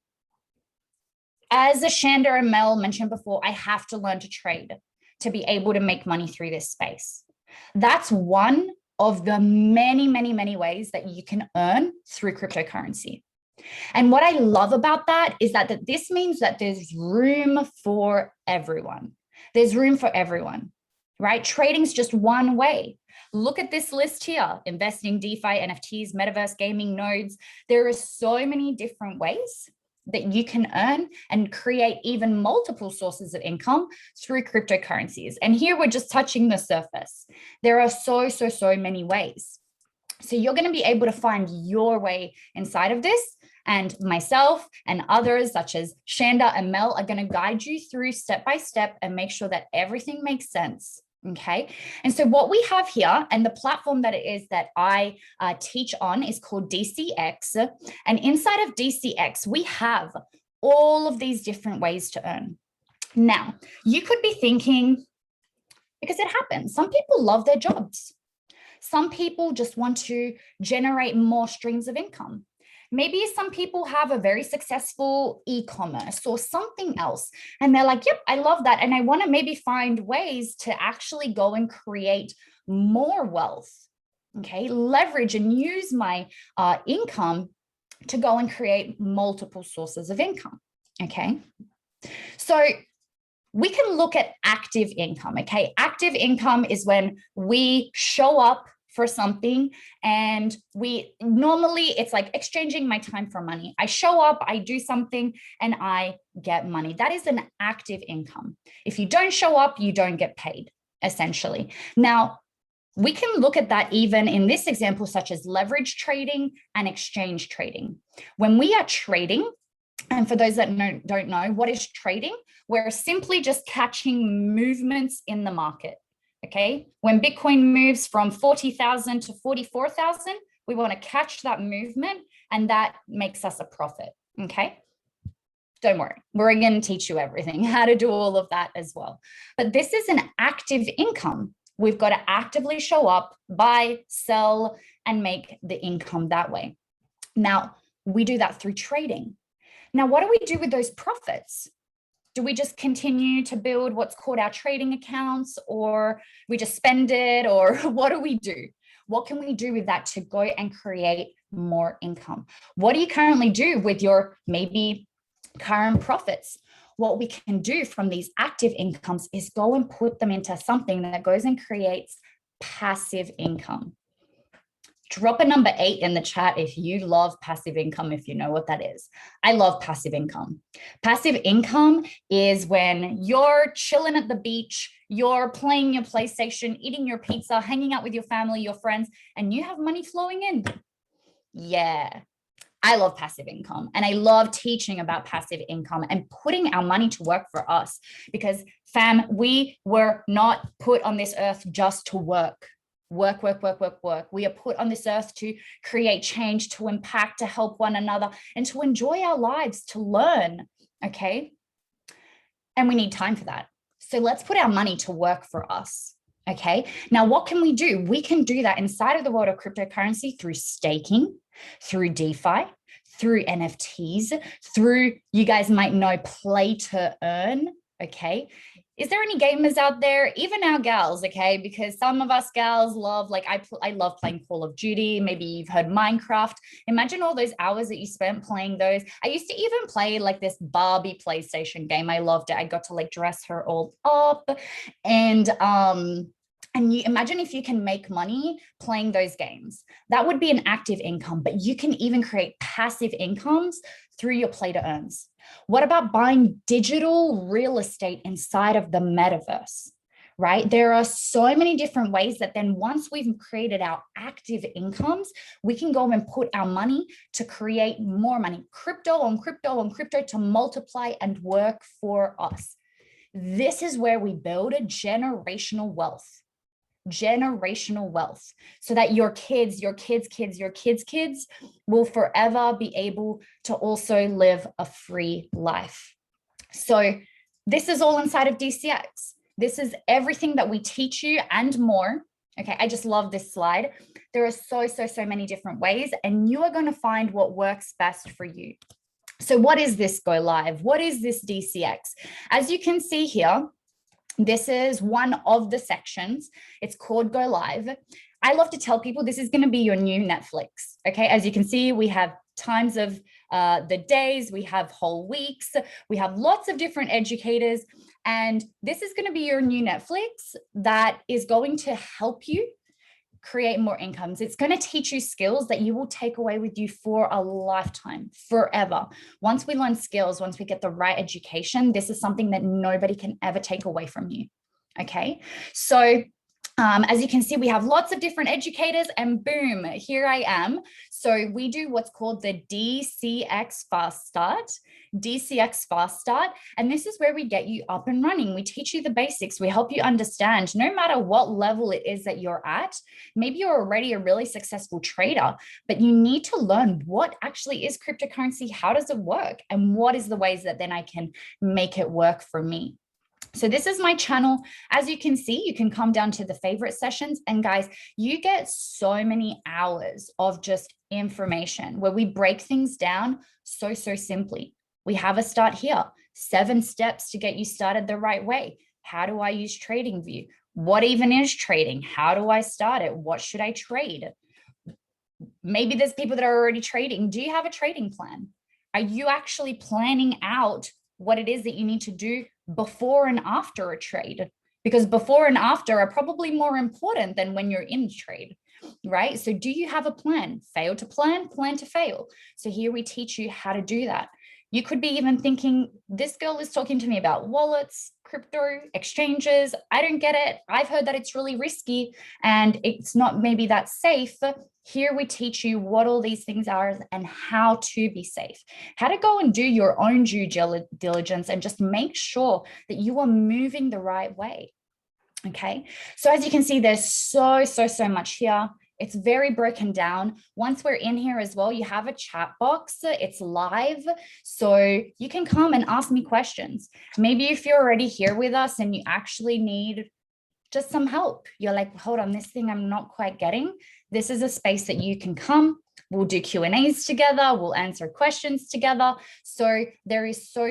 as Shanda and Mel mentioned before, I have to learn to trade to be able to make money through this space. That's one of the many, many, many ways that you can earn through cryptocurrency. And what I love about that is that this means that there's room for everyone. There's room for everyone, right? Trading's just one way. Look at this list here: investing, DeFi, NFTs, metaverse, gaming, nodes. There are so many different ways that you can earn and create even multiple sources of income through cryptocurrencies. And here we're just touching the surface. There are so many ways. So you're going to be able to find your way inside of this. And myself and others such as Shanda and Mel are going to guide you through step by step and make sure that everything makes sense. Okay. And so what we have here, and the platform that it is that I teach on, is called DCX. And inside of DCX, we have all of these different ways to earn. Now, you could be thinking, because it happens, some people love their jobs. Some people just want to generate more streams of income. Maybe some people have a very successful e-commerce or something else, and they're like, yep, I love that. And I want to maybe find ways to actually go and create more wealth, okay? Leverage and use my income to go and create multiple sources of income, okay? So we can look at active income, okay? Active income is when we show up for something, and it's like exchanging my time for money. I show up, I do something, and I get money. That is an active income. If you don't show up, you don't get paid, essentially. Now, we can look at that even in this example, such as leverage trading and exchange trading. When we are trading, and for those that don't know, what is trading? We're simply just catching movements in the market. Okay, when Bitcoin moves from 40,000 to 44,000, we want to catch that movement, and that makes us a profit. Okay, don't worry, we're going to teach you everything, how to do all of that as well. But this is an active income. We've got to actively show up, buy, sell, and make the income that way. Now, we do that through trading. Now, what do we do with those profits? Do we just continue to build what's called our trading accounts, or we just spend it, or what do we do? What can we do with that to go and create more income? What do you currently do with your maybe current profits? What we can do from these active incomes is go and put them into something that goes and creates passive income. Drop a number 8 in the chat if you love passive income, if you know what that is. I love passive income. Passive income is when you're chilling at the beach, you're playing your PlayStation, eating your pizza, hanging out with your family, your friends, and you have money flowing in. Yeah, I love passive income, and I love teaching about passive income and putting our money to work for us, because fam, we were not put on this earth just to work. Work. We are put on this earth to create change, to impact, to help one another, and to enjoy our lives, to learn, okay? And we need time for that. So let's put our money to work for us, okay? Now, what can we do? We can do that inside of the world of cryptocurrency through staking, through DeFi, through NFTs, through, you guys might know, play to earn, okay? Is there any gamers out there, even our gals, okay? Because some of us gals love, like I love playing Call of Duty. Maybe you've heard Minecraft. Imagine all those hours that you spent playing those. I used to even play like this Barbie PlayStation game. I loved it. I got to like dress her all up. And you imagine if you can make money playing those games. That would be an active income, but you can even create passive incomes through your play to earns. What about buying digital real estate inside of the metaverse, right? There are so many different ways that then once we've created our active incomes, we can go and put our money to create more money, crypto on crypto on crypto, to multiply and work for us. This is where we build a generational wealth, so that your kids will forever be able to also live a free life. So this is all inside of DCX. This is everything that we teach you and more. Okay, I just love this slide. There are so many different ways, and you are going to find what works best for you. So what is this Go Live? What is this DCX? As you can see here, this is one of the sections. It's called Go Live. I love to tell people this is going to be your new Netflix. Okay, as you can see, we have times of the days, we have whole weeks, we have lots of different educators, and this is going to be your new Netflix that is going to help you create more incomes. It's going to teach you skills that you will take away with you for a lifetime, forever. Once we learn skills, once we get the right education, this is something that nobody can ever take away from you. Okay, so as you can see, we have lots of different educators, and boom, here I am. So we do what's called the DCX Fast Start. And this is where we get you up and running. We teach you the basics. We help you understand, no matter what level it is that you're at. Maybe you're already a really successful trader, but you need to learn what actually is cryptocurrency, how does it work, and what is the ways that then I can make it work for me. So this is my channel. As you can see, you can come down to the favorite sessions, and guys, you get so many hours of just information where we break things down so simply. We have a start here, 7 steps to get you started the right way. How do I use TradingView? What even is trading? How do I start it? What should I trade? Maybe there's people that are already trading. Do you have a trading plan? Are you actually planning out what it is that you need to do before and after a trade? Because before and after are probably more important than when you're in trade, right? So do you have a plan? Fail to plan, plan to fail. So here we teach you how to do that. You could be even thinking, this girl is talking to me about wallets, crypto, exchanges. I don't get it. I've heard that it's really risky and it's not maybe that safe. Here we teach you what all these things are and how to be safe, how to go and do your own due diligence and just make sure that you are moving the right way. Okay, so as you can see, there's so much here. It's very broken down. Once we're in here as well, you have a chat box. It's live, so you can come and ask me questions. Maybe if you're already here with us and you actually need just some help. You're like, hold on, this thing I'm not quite getting. This is a space that you can come. We'll do Q&As together. We'll answer questions together. So there is so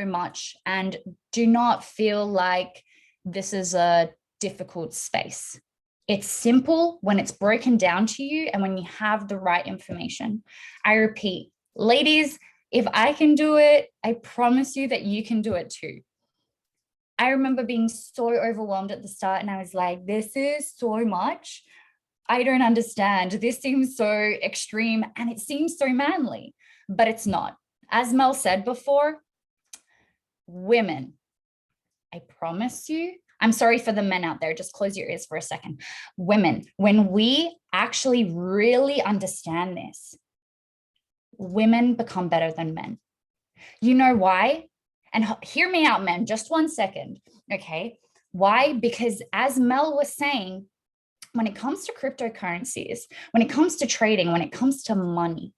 much. And do not feel like this is a difficult space. It's simple when it's broken down to you and when you have the right information. I repeat, ladies, if I can do it, I promise you that you can do it too. I remember being so overwhelmed at the start and I was like, this is so much. I don't understand. This seems so extreme and it seems so manly, but it's not. As Mel said before, women, I promise you, I'm sorry for the men out there, just close your ears for a second. Women, when we actually really understand this, women become better than men. You know why? And hear me out, men, just 1 second, okay? Why? Because as Mel was saying, when it comes to cryptocurrencies, when it comes to trading, when it comes to money,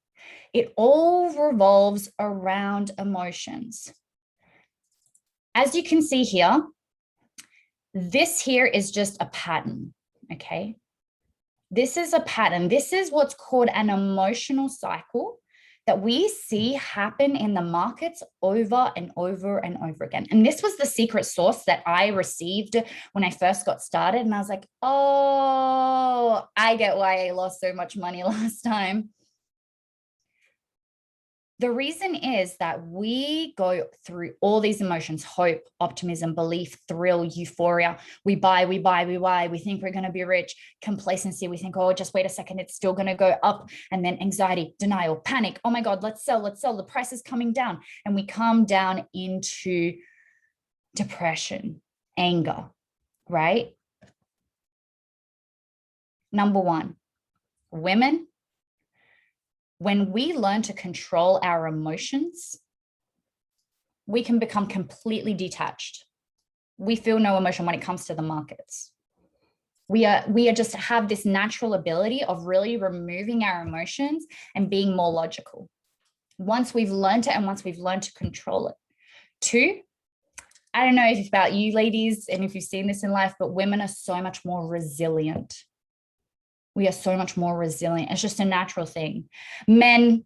it all revolves around emotions. As you can see here, this here is just a pattern, okay? This is a pattern. This is what's called an emotional cycle that we see happen in the markets over and over and over again. And this was the secret sauce that I received when I first got started. And I was like, oh, I get why I lost so much money last time. The reason is that we go through all these emotions: hope, optimism, belief, thrill, euphoria. We buy, we think we're going to be rich. Complacency, we think, oh, just wait a second, it's still going to go up. And then anxiety, denial, panic. Oh my God, let's sell. The price is coming down. And we come down into depression, anger, right? Number one, women, when we learn to control our emotions, we can become completely detached. We feel no emotion when it comes to the markets. We are just have this natural ability of really removing our emotions and being more logical. Once we've learned it and once we've learned to control it. Two, I don't know if it's about you ladies and if you've seen this in life, but women are so much more resilient. We are so much more resilient. It's just a natural thing. Men,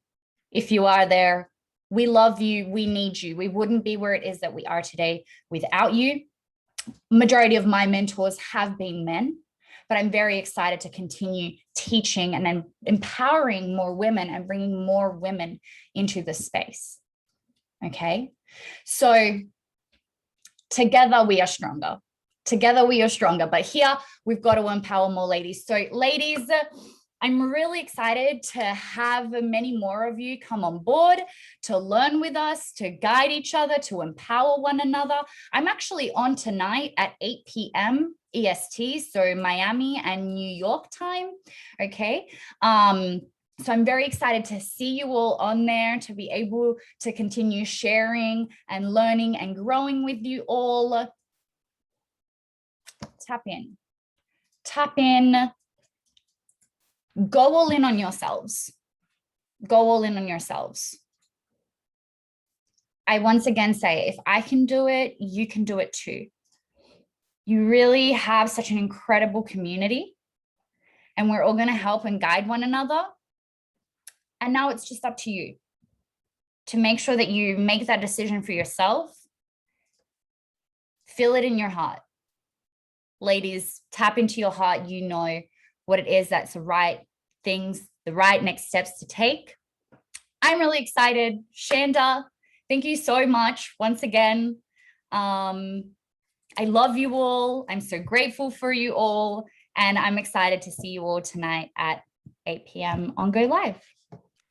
if you are there, we love you. We need you. We wouldn't be where it is that we are today without you. Majority of my mentors have been men, but I'm very excited to continue teaching and then empowering more women and bringing more women into the space. Okay. So together we are stronger. Together we are stronger, but here we've got to empower more ladies. So ladies, I'm really excited to have many more of you come on board to learn with us, to guide each other, to empower one another. I'm actually on tonight at 8 p.m. EST, so Miami and New York time, okay? So I'm very excited to see you all on there, to be able to continue sharing and learning and growing with you all. Tap in, go all in on yourselves. Go all in on yourselves. I once again say, if I can do it, you can do it too. You really have such an incredible community and we're all going to help and guide one another. And now it's just up to you to make sure that you make that decision for yourself. Feel it in your heart. Ladies, tap into your heart. You know what it is that's the right things, the right next steps to take. I'm really excited. Shanda, thank you so much once again. I love you all. I'm so grateful for you all. And I'm excited to see you all tonight at 8 p.m. on Go Live.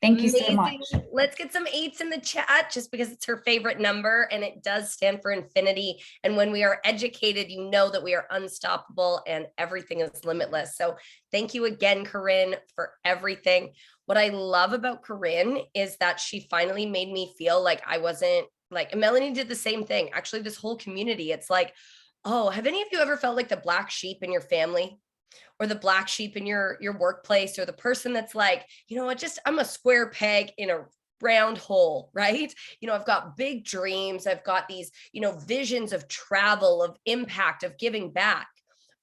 Thank you so much. Let's get some 8s in the chat just because it's her favorite number and it does stand for infinity. And when we are educated, you know that we are unstoppable and everything is limitless. So thank you again, Corinne, for everything. What I love about Corinne is that she finally made me feel like I wasn't like, and Melanie did the same thing. Actually, this whole community, it's like, oh, have any of you ever felt like the black sheep in your family? Or the black sheep in your workplace, or the person that's like, you know what, I'm a square peg in a round hole, right? You know, I've got big dreams. I've got these, visions of travel, of impact, of giving back.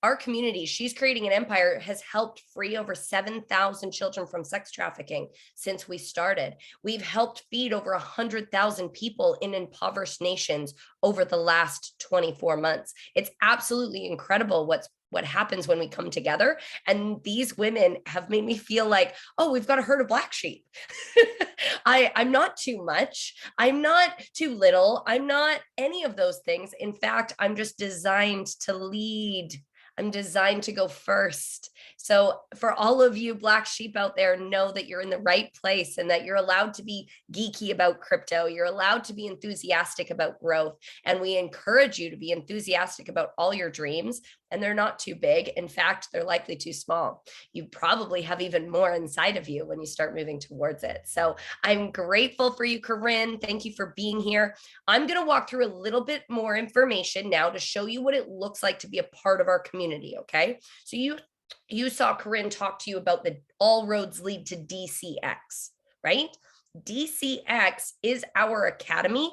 our community, she's creating an empire, has helped free over 7,000 children from sex trafficking since we started. We've helped feed over 100,000 people in impoverished nations over the last 24 months. It's absolutely incredible what happens when we come together. And these women have made me feel like, oh, we've got a herd of black sheep. I'm not too much. I'm not too little. I'm not any of those things. In fact, I'm just designed to lead. I'm designed to go first. So for all of you black sheep out there, know that you're in the right place and that you're allowed to be geeky about crypto. You're allowed to be enthusiastic about growth. And we encourage you to be enthusiastic about all your dreams. And they're not too big. In fact, they're likely too small. You probably have even more inside of you when you start moving towards it. So I'm grateful for you, Corinne. Thank you for being here. I'm going to walk through a little bit more information now to show you what it looks like to be a part of our community. Okay. So you saw Corinne talk to you about the all roads lead to DCX, right? DCX is our academy.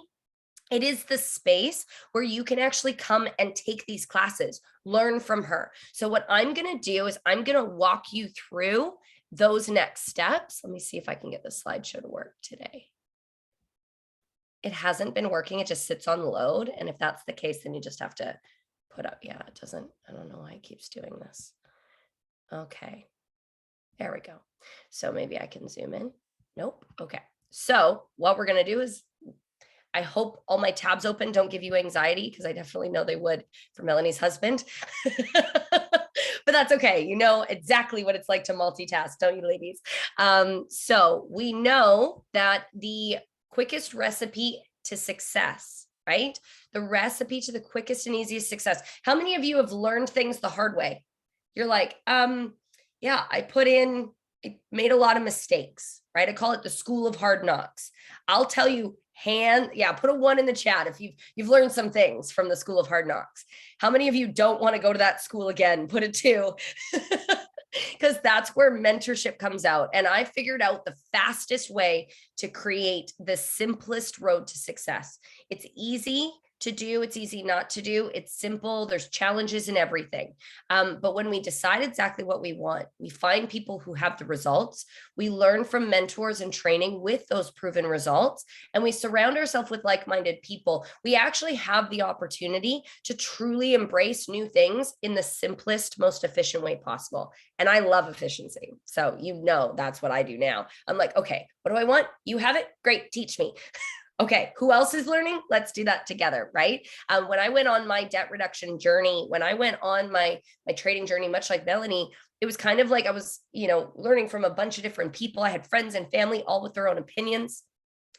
It is the space where you can actually come and take these classes, learn from her. So what I'm going to do is I'm going to walk you through those next steps. Let me see if I can get the slideshow to work today. It hasn't been working. It just sits on load. And if that's the case, then you just have to put up. Yeah, it doesn't. I don't know why it keeps doing this. Okay. There we go. So maybe I can zoom in. Nope. Okay. So what we're going to do is, I hope all my tabs open don't give you anxiety, because I definitely know they would for Melanie's husband. But that's okay. You know exactly what it's like to multitask, don't you, ladies? So we know that the quickest recipe to success, right? The recipe to the quickest and easiest success. How many of you have learned things the hard way? You're like, yeah, I made a lot of mistakes, right? I call it the school of hard knocks. I'll tell you, put a 1 in the chat if you've learned some things from the school of hard knocks. How many of you don't want to go to that school again? Put a 2. Because that's where mentorship comes out. And I figured out the fastest way to create the simplest road to success. It's easy to do. It's easy not to do. It's simple. There's challenges in everything. But when we decide exactly what we want, we find people who have the results. We learn from mentors and training with those proven results, and we surround ourselves with like-minded people. We actually have the opportunity to truly embrace new things in the simplest, most efficient way possible. And I love efficiency. So you know that's what I do now. I'm like, okay, what do I want? You have it? Great. Teach me. Okay, who else is learning? Let's do that together, right? When I went on my debt reduction journey, when I went on my trading journey, much like Melanie, it was kind of like I was, learning from a bunch of different people. I had friends and family, all with their own opinions.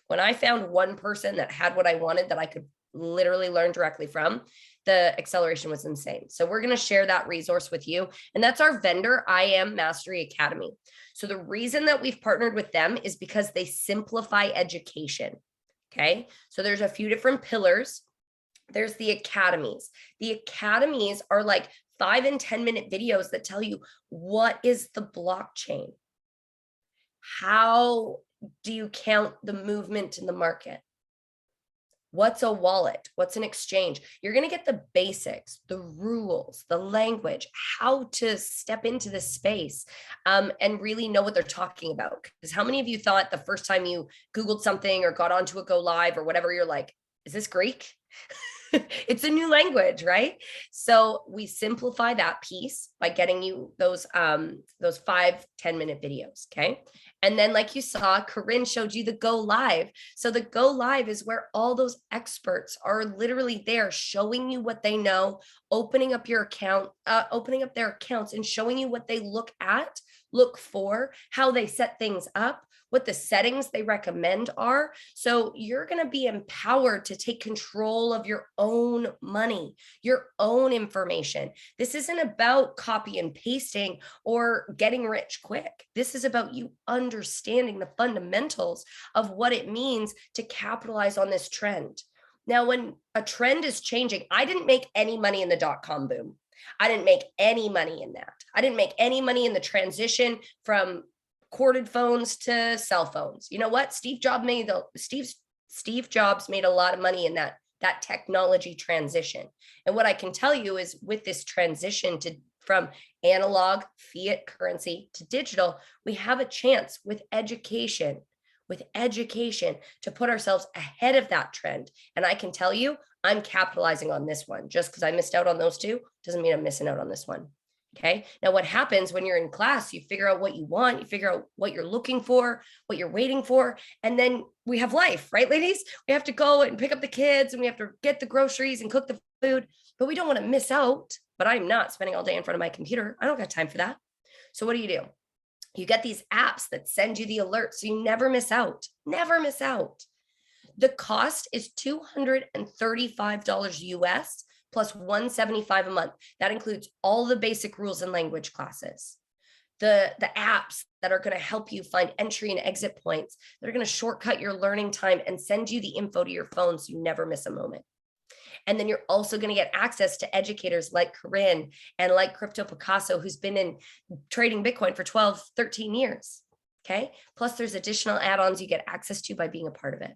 When I found one person that had what I wanted, that I could literally learn directly from, the acceleration was insane. So we're going to share that resource with you. And that's our vendor, I Am Mastery Academy. So the reason that we've partnered with them is because they simplify education. Okay, so there's a few different pillars. There's the academies. The academies are like 5 and 10-minute videos that tell you, what is the blockchain? How do you count the movement in the market? What's a wallet? What's an exchange? You're going to get the basics, the rules, the language, how to step into this space, and really know what they're talking about. Because how many of you thought the first time you Googled something or got onto a Go Live or whatever, you're like, is this Greek? It's a new language, right? So we simplify that piece by getting you those 5-10-minute videos. Okay. And then, like you saw, Corinne showed you the Go Live. So the Go Live is where all those experts are literally there, showing you what they know, opening up your account, opening up their accounts and showing you what they look for, how they set things up, what the settings they recommend are. So you're going to be empowered to take control of your own money, your own information. This isn't about copy and pasting or getting rich quick. This is about you understanding the fundamentals of what it means to capitalize on this trend. Now, when a trend is changing, I didn't make any money in the dot-com boom. I didn't make any money in that. I didn't make any money in the transition from corded phones to cell phones. You know what? Steve Jobs made a lot of money in that that technology transition. And what I can tell you is with this transition from analog fiat currency to digital, we have a chance with education to put ourselves ahead of that trend. And I can tell you, I'm capitalizing on this one. Just because I missed out on those two doesn't mean I'm missing out on this one. Okay. Now, what happens when you're in class, you figure out what you want, you figure out what you're looking for, what you're waiting for. And then we have life, right, ladies? We have to go and pick up the kids and we have to get the groceries and cook the food, but we don't want to miss out. But I'm not spending all day in front of my computer. I don't got time for that. So what do? You get these apps that send you the alerts so you never miss out. Never miss out. The cost is $235 US plus $175 a month. That includes all the basic rules and language classes. The apps that are going to help you find entry and exit points. They're going to shortcut your learning time and send you the info to your phone so you never miss a moment. And then you're also going to get access to educators like Corinne and like Crypto Picasso, who's been in trading Bitcoin for 12, 13 years. Okay. Plus there's additional add-ons you get access to by being a part of it.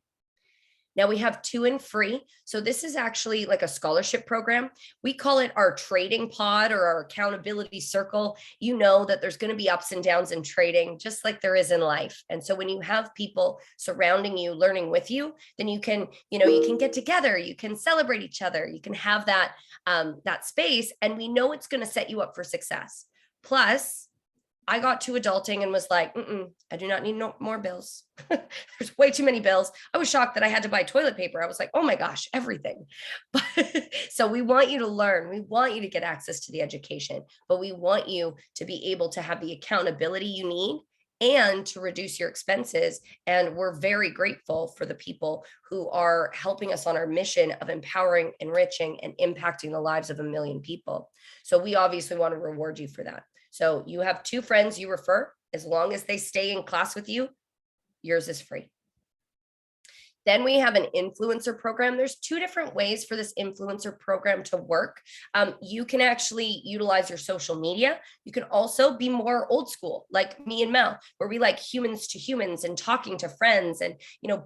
Now we have 2 and free. So this is actually like a scholarship program. We call it our trading pod or our accountability circle. You know that there's going to be ups and downs in trading, just like there is in life. And so when you have people surrounding you, learning with you, then you can get together, you can celebrate each other, you can have that, that space. And we know it's going to set you up for success. Plus, I got to adulting and was like, I do not need no more bills. There's way too many bills. I was shocked that I had to buy toilet paper. I was like, oh my gosh, everything. But so we want you to learn. We want you to get access to the education, but we want you to be able to have the accountability you need and to reduce your expenses. And we're very grateful for the people who are helping us on our mission of empowering, enriching, and impacting the lives of 1 million people. So we obviously want to reward you for that. So you have 2 friends you refer, as long as they stay in class with you, yours is free. Then we have an influencer program. There's 2 different ways for this influencer program to work. You can actually utilize your social media. You can also be more old school, like me and Mel, where we like humans to humans and talking to friends and,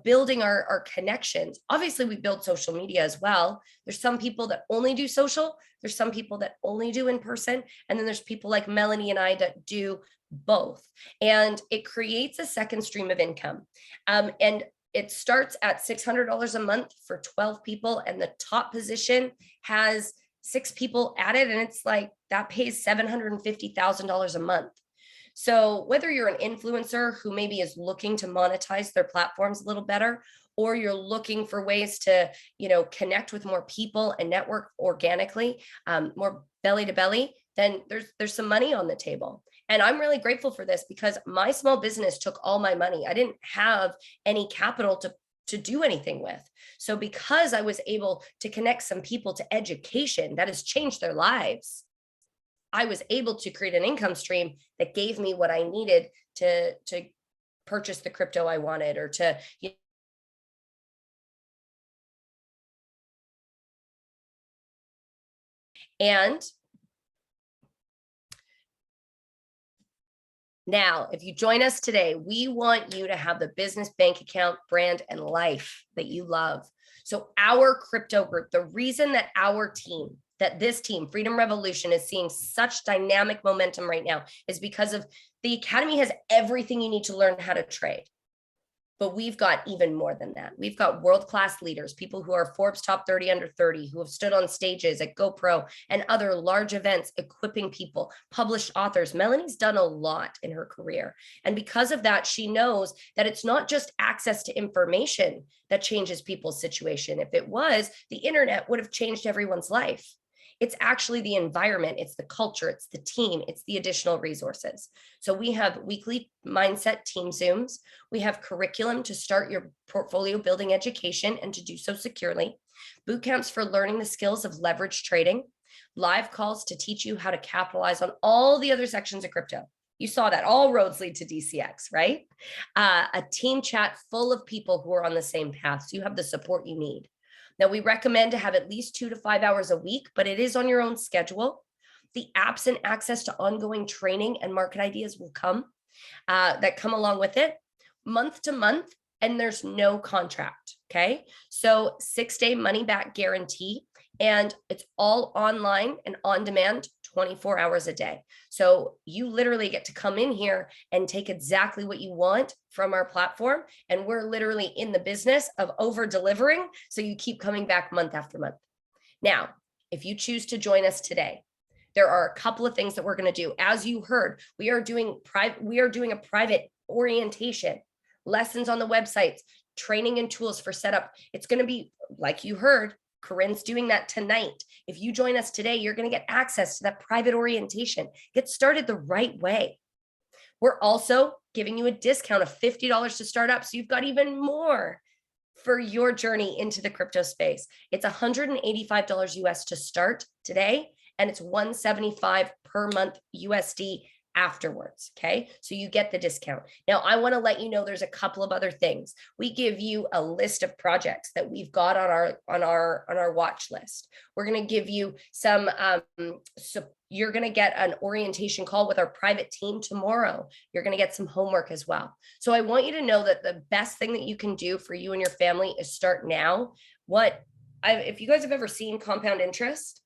building our connections. Obviously, we build social media as well. There's some people that only do social. There's some people that only do in person. And then there's people like Melanie and I that do both. And it creates a second stream of income. And it starts at $600 a month for 12 people. And the top position has 6 people at it. And it's like that pays $750,000 a month. So whether you're an influencer who maybe is looking to monetize their platforms a little better, or you're looking for ways to, connect with more people and network organically, more belly to belly, then there's some money on the table. And I'm really grateful for this because my small business took all my money. I didn't have any capital to do anything with. So because I was able to connect some people to education that has changed their lives, I was able to create an income stream that gave me what I needed to purchase the crypto I wanted or to, and now, if you join us today, we want you to have the business, bank account, brand, and life that you love. So our crypto group, the reason that this team, Freedom Revolution, is seeing such dynamic momentum right now is because of the Academy has everything you need to learn how to trade. But we've got even more than that. We've got world-class leaders, people who are Forbes top 30 under 30, who have stood on stages at GoPro and other large events, equipping people, published authors. Melanie's done a lot in her career. And because of that, she knows that it's not just access to information that changes people's situation. If it was, the internet would have changed everyone's life. It's actually the environment, it's the culture, it's the team, it's the additional resources. So we have weekly mindset team Zooms. We have curriculum to start your portfolio building education and to do so securely. Boot camps for learning the skills of leverage trading. Live calls to teach you how to capitalize on all the other sections of crypto. You saw that all roads lead to DCX, right? A team chat full of people who are on the same path. So you have the support you need. Now, we recommend to have at least 2 to 5 hours a week, but it is on your own schedule. The apps and access to ongoing training and market ideas will come that come along with it. Month to month, and there's no contract. Okay. So 6-day money back guarantee, and it's all online and on demand 24 hours a day. So you literally get to come in here and take exactly what you want from our platform. And we're literally in the business of over delivering. So you keep coming back month after month. Now, if you choose to join us today, there are a couple of things that we're going to do. As you heard, we are doing a private orientation, lessons on the websites, training and tools for setup. It's going to be, like you heard, Corinne's doing that tonight. If you join us today, you're going to get access to that private orientation. Get started the right way. We're also giving you a discount of $50 to start up. So you've got even more for your journey into the crypto space. It's $185 US to start today, and it's $175 per month USD afterwards. Okay. So you get the discount. Now I want to let you know there's a couple of other things. We give you a list of projects that we've got on our watch list. We're going to give you some, so you're going to get an orientation call with our private team tomorrow. You're going to get some homework as well. So I want you to know that the best thing that you can do for you and your family is start now. If you guys have ever seen compound interest,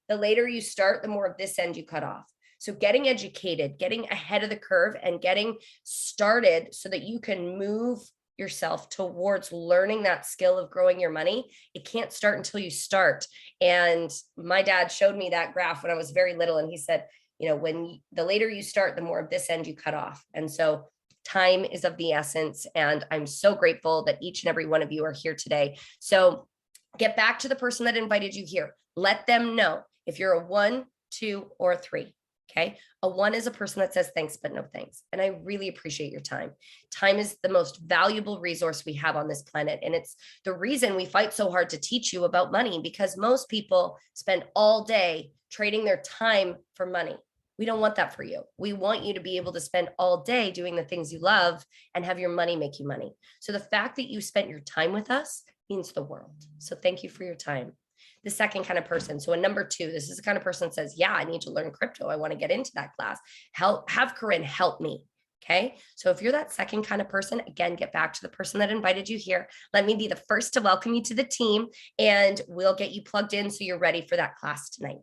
the later you start, the more of this end you cut off. So getting educated, getting ahead of the curve, and getting started so that you can move yourself towards learning that skill of growing your money. It can't start until you start. And my dad showed me that graph when I was very little. And he said, the later you start, the more of this end you cut off. And so time is of the essence. And I'm so grateful that each and every one of you are here today. So get back to the person that invited you here. Let them know if you're a 1, 2, or a 3. Okay. A 1 is a person that says thanks, but no thanks. And I really appreciate your time. Time is the most valuable resource we have on this planet. And it's the reason we fight so hard to teach you about money, because most people spend all day trading their time for money. We don't want that for you. We want you to be able to spend all day doing the things you love and have your money make you money. So the fact that you spent your time with us means the world. So thank you for your time. The second kind of person. So a number 2, this is the kind of person that says, yeah, I need to learn crypto. I want to get into that class. Have Corinne help me. Okay. So if you're that second kind of person, again, get back to the person that invited you here. Let me be the first to welcome you to the team, and we'll get you plugged in so you're ready for that class tonight.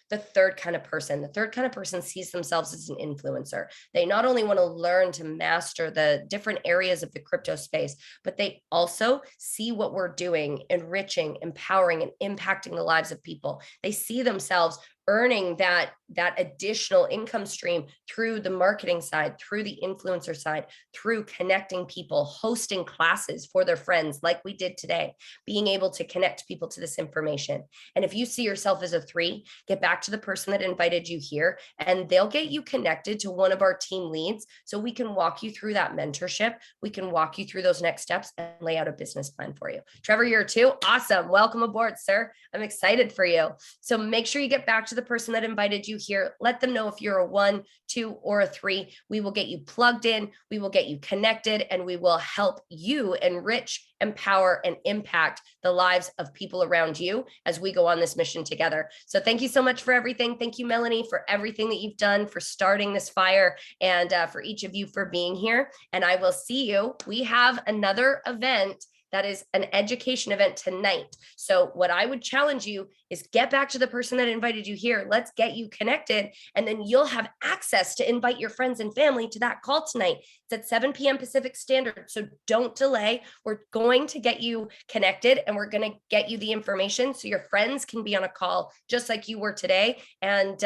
The third kind of person sees themselves as an influencer. They not only want to learn to master the different areas of the crypto space, but they also see what we're doing, enriching, empowering, and impacting the lives of people. They see themselves earning that additional income stream through the marketing side, through the influencer side, through connecting people, hosting classes for their friends like we did today, being able to connect people to this information. And if you see yourself as a 3, get back to the person that invited you here, and they'll get you connected to one of our team leads so we can walk you through that mentorship. We can walk you through those next steps and lay out a business plan for you. Trevor, you're a 2. Awesome. Welcome aboard, sir. I'm excited for you. So make sure you get back to the person that invited you here. Let them know if you're a 1, 2, or a 3. We will get you plugged in. We will get you connected, and we will help you enrich, empower, and impact the lives of people around you as we go on this mission together. So thank you so much for everything. Thank you, Melanie, for everything that you've done, for starting this fire, and for each of you for being here. And I will see you. We have another event that is an education event tonight. So what I would challenge you is get back to the person that invited you here. Let's get you connected, and then you'll have access to invite your friends and family to that call tonight. It's at 7 p.m. Pacific Standard. So don't delay. We're going to get you connected, and we're going to get you the information so your friends can be on a call just like you were today. And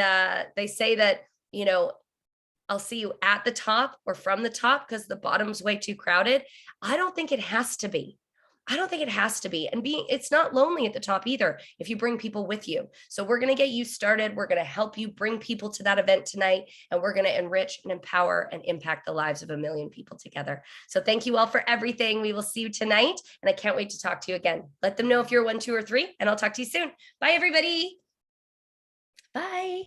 they say that, I'll see you at the top or from the top because the bottom's way too crowded. I don't think it has to be. And it's not lonely at the top either if you bring people with you. So we're going to get you started. We're going to help you bring people to that event tonight, and we're going to enrich and empower and impact the lives of 1 million people together. So thank you all for everything. We will see you tonight, and I can't wait to talk to you again. Let them know if you're 1, 2, or 3, and I'll talk to you soon. Bye, everybody. Bye.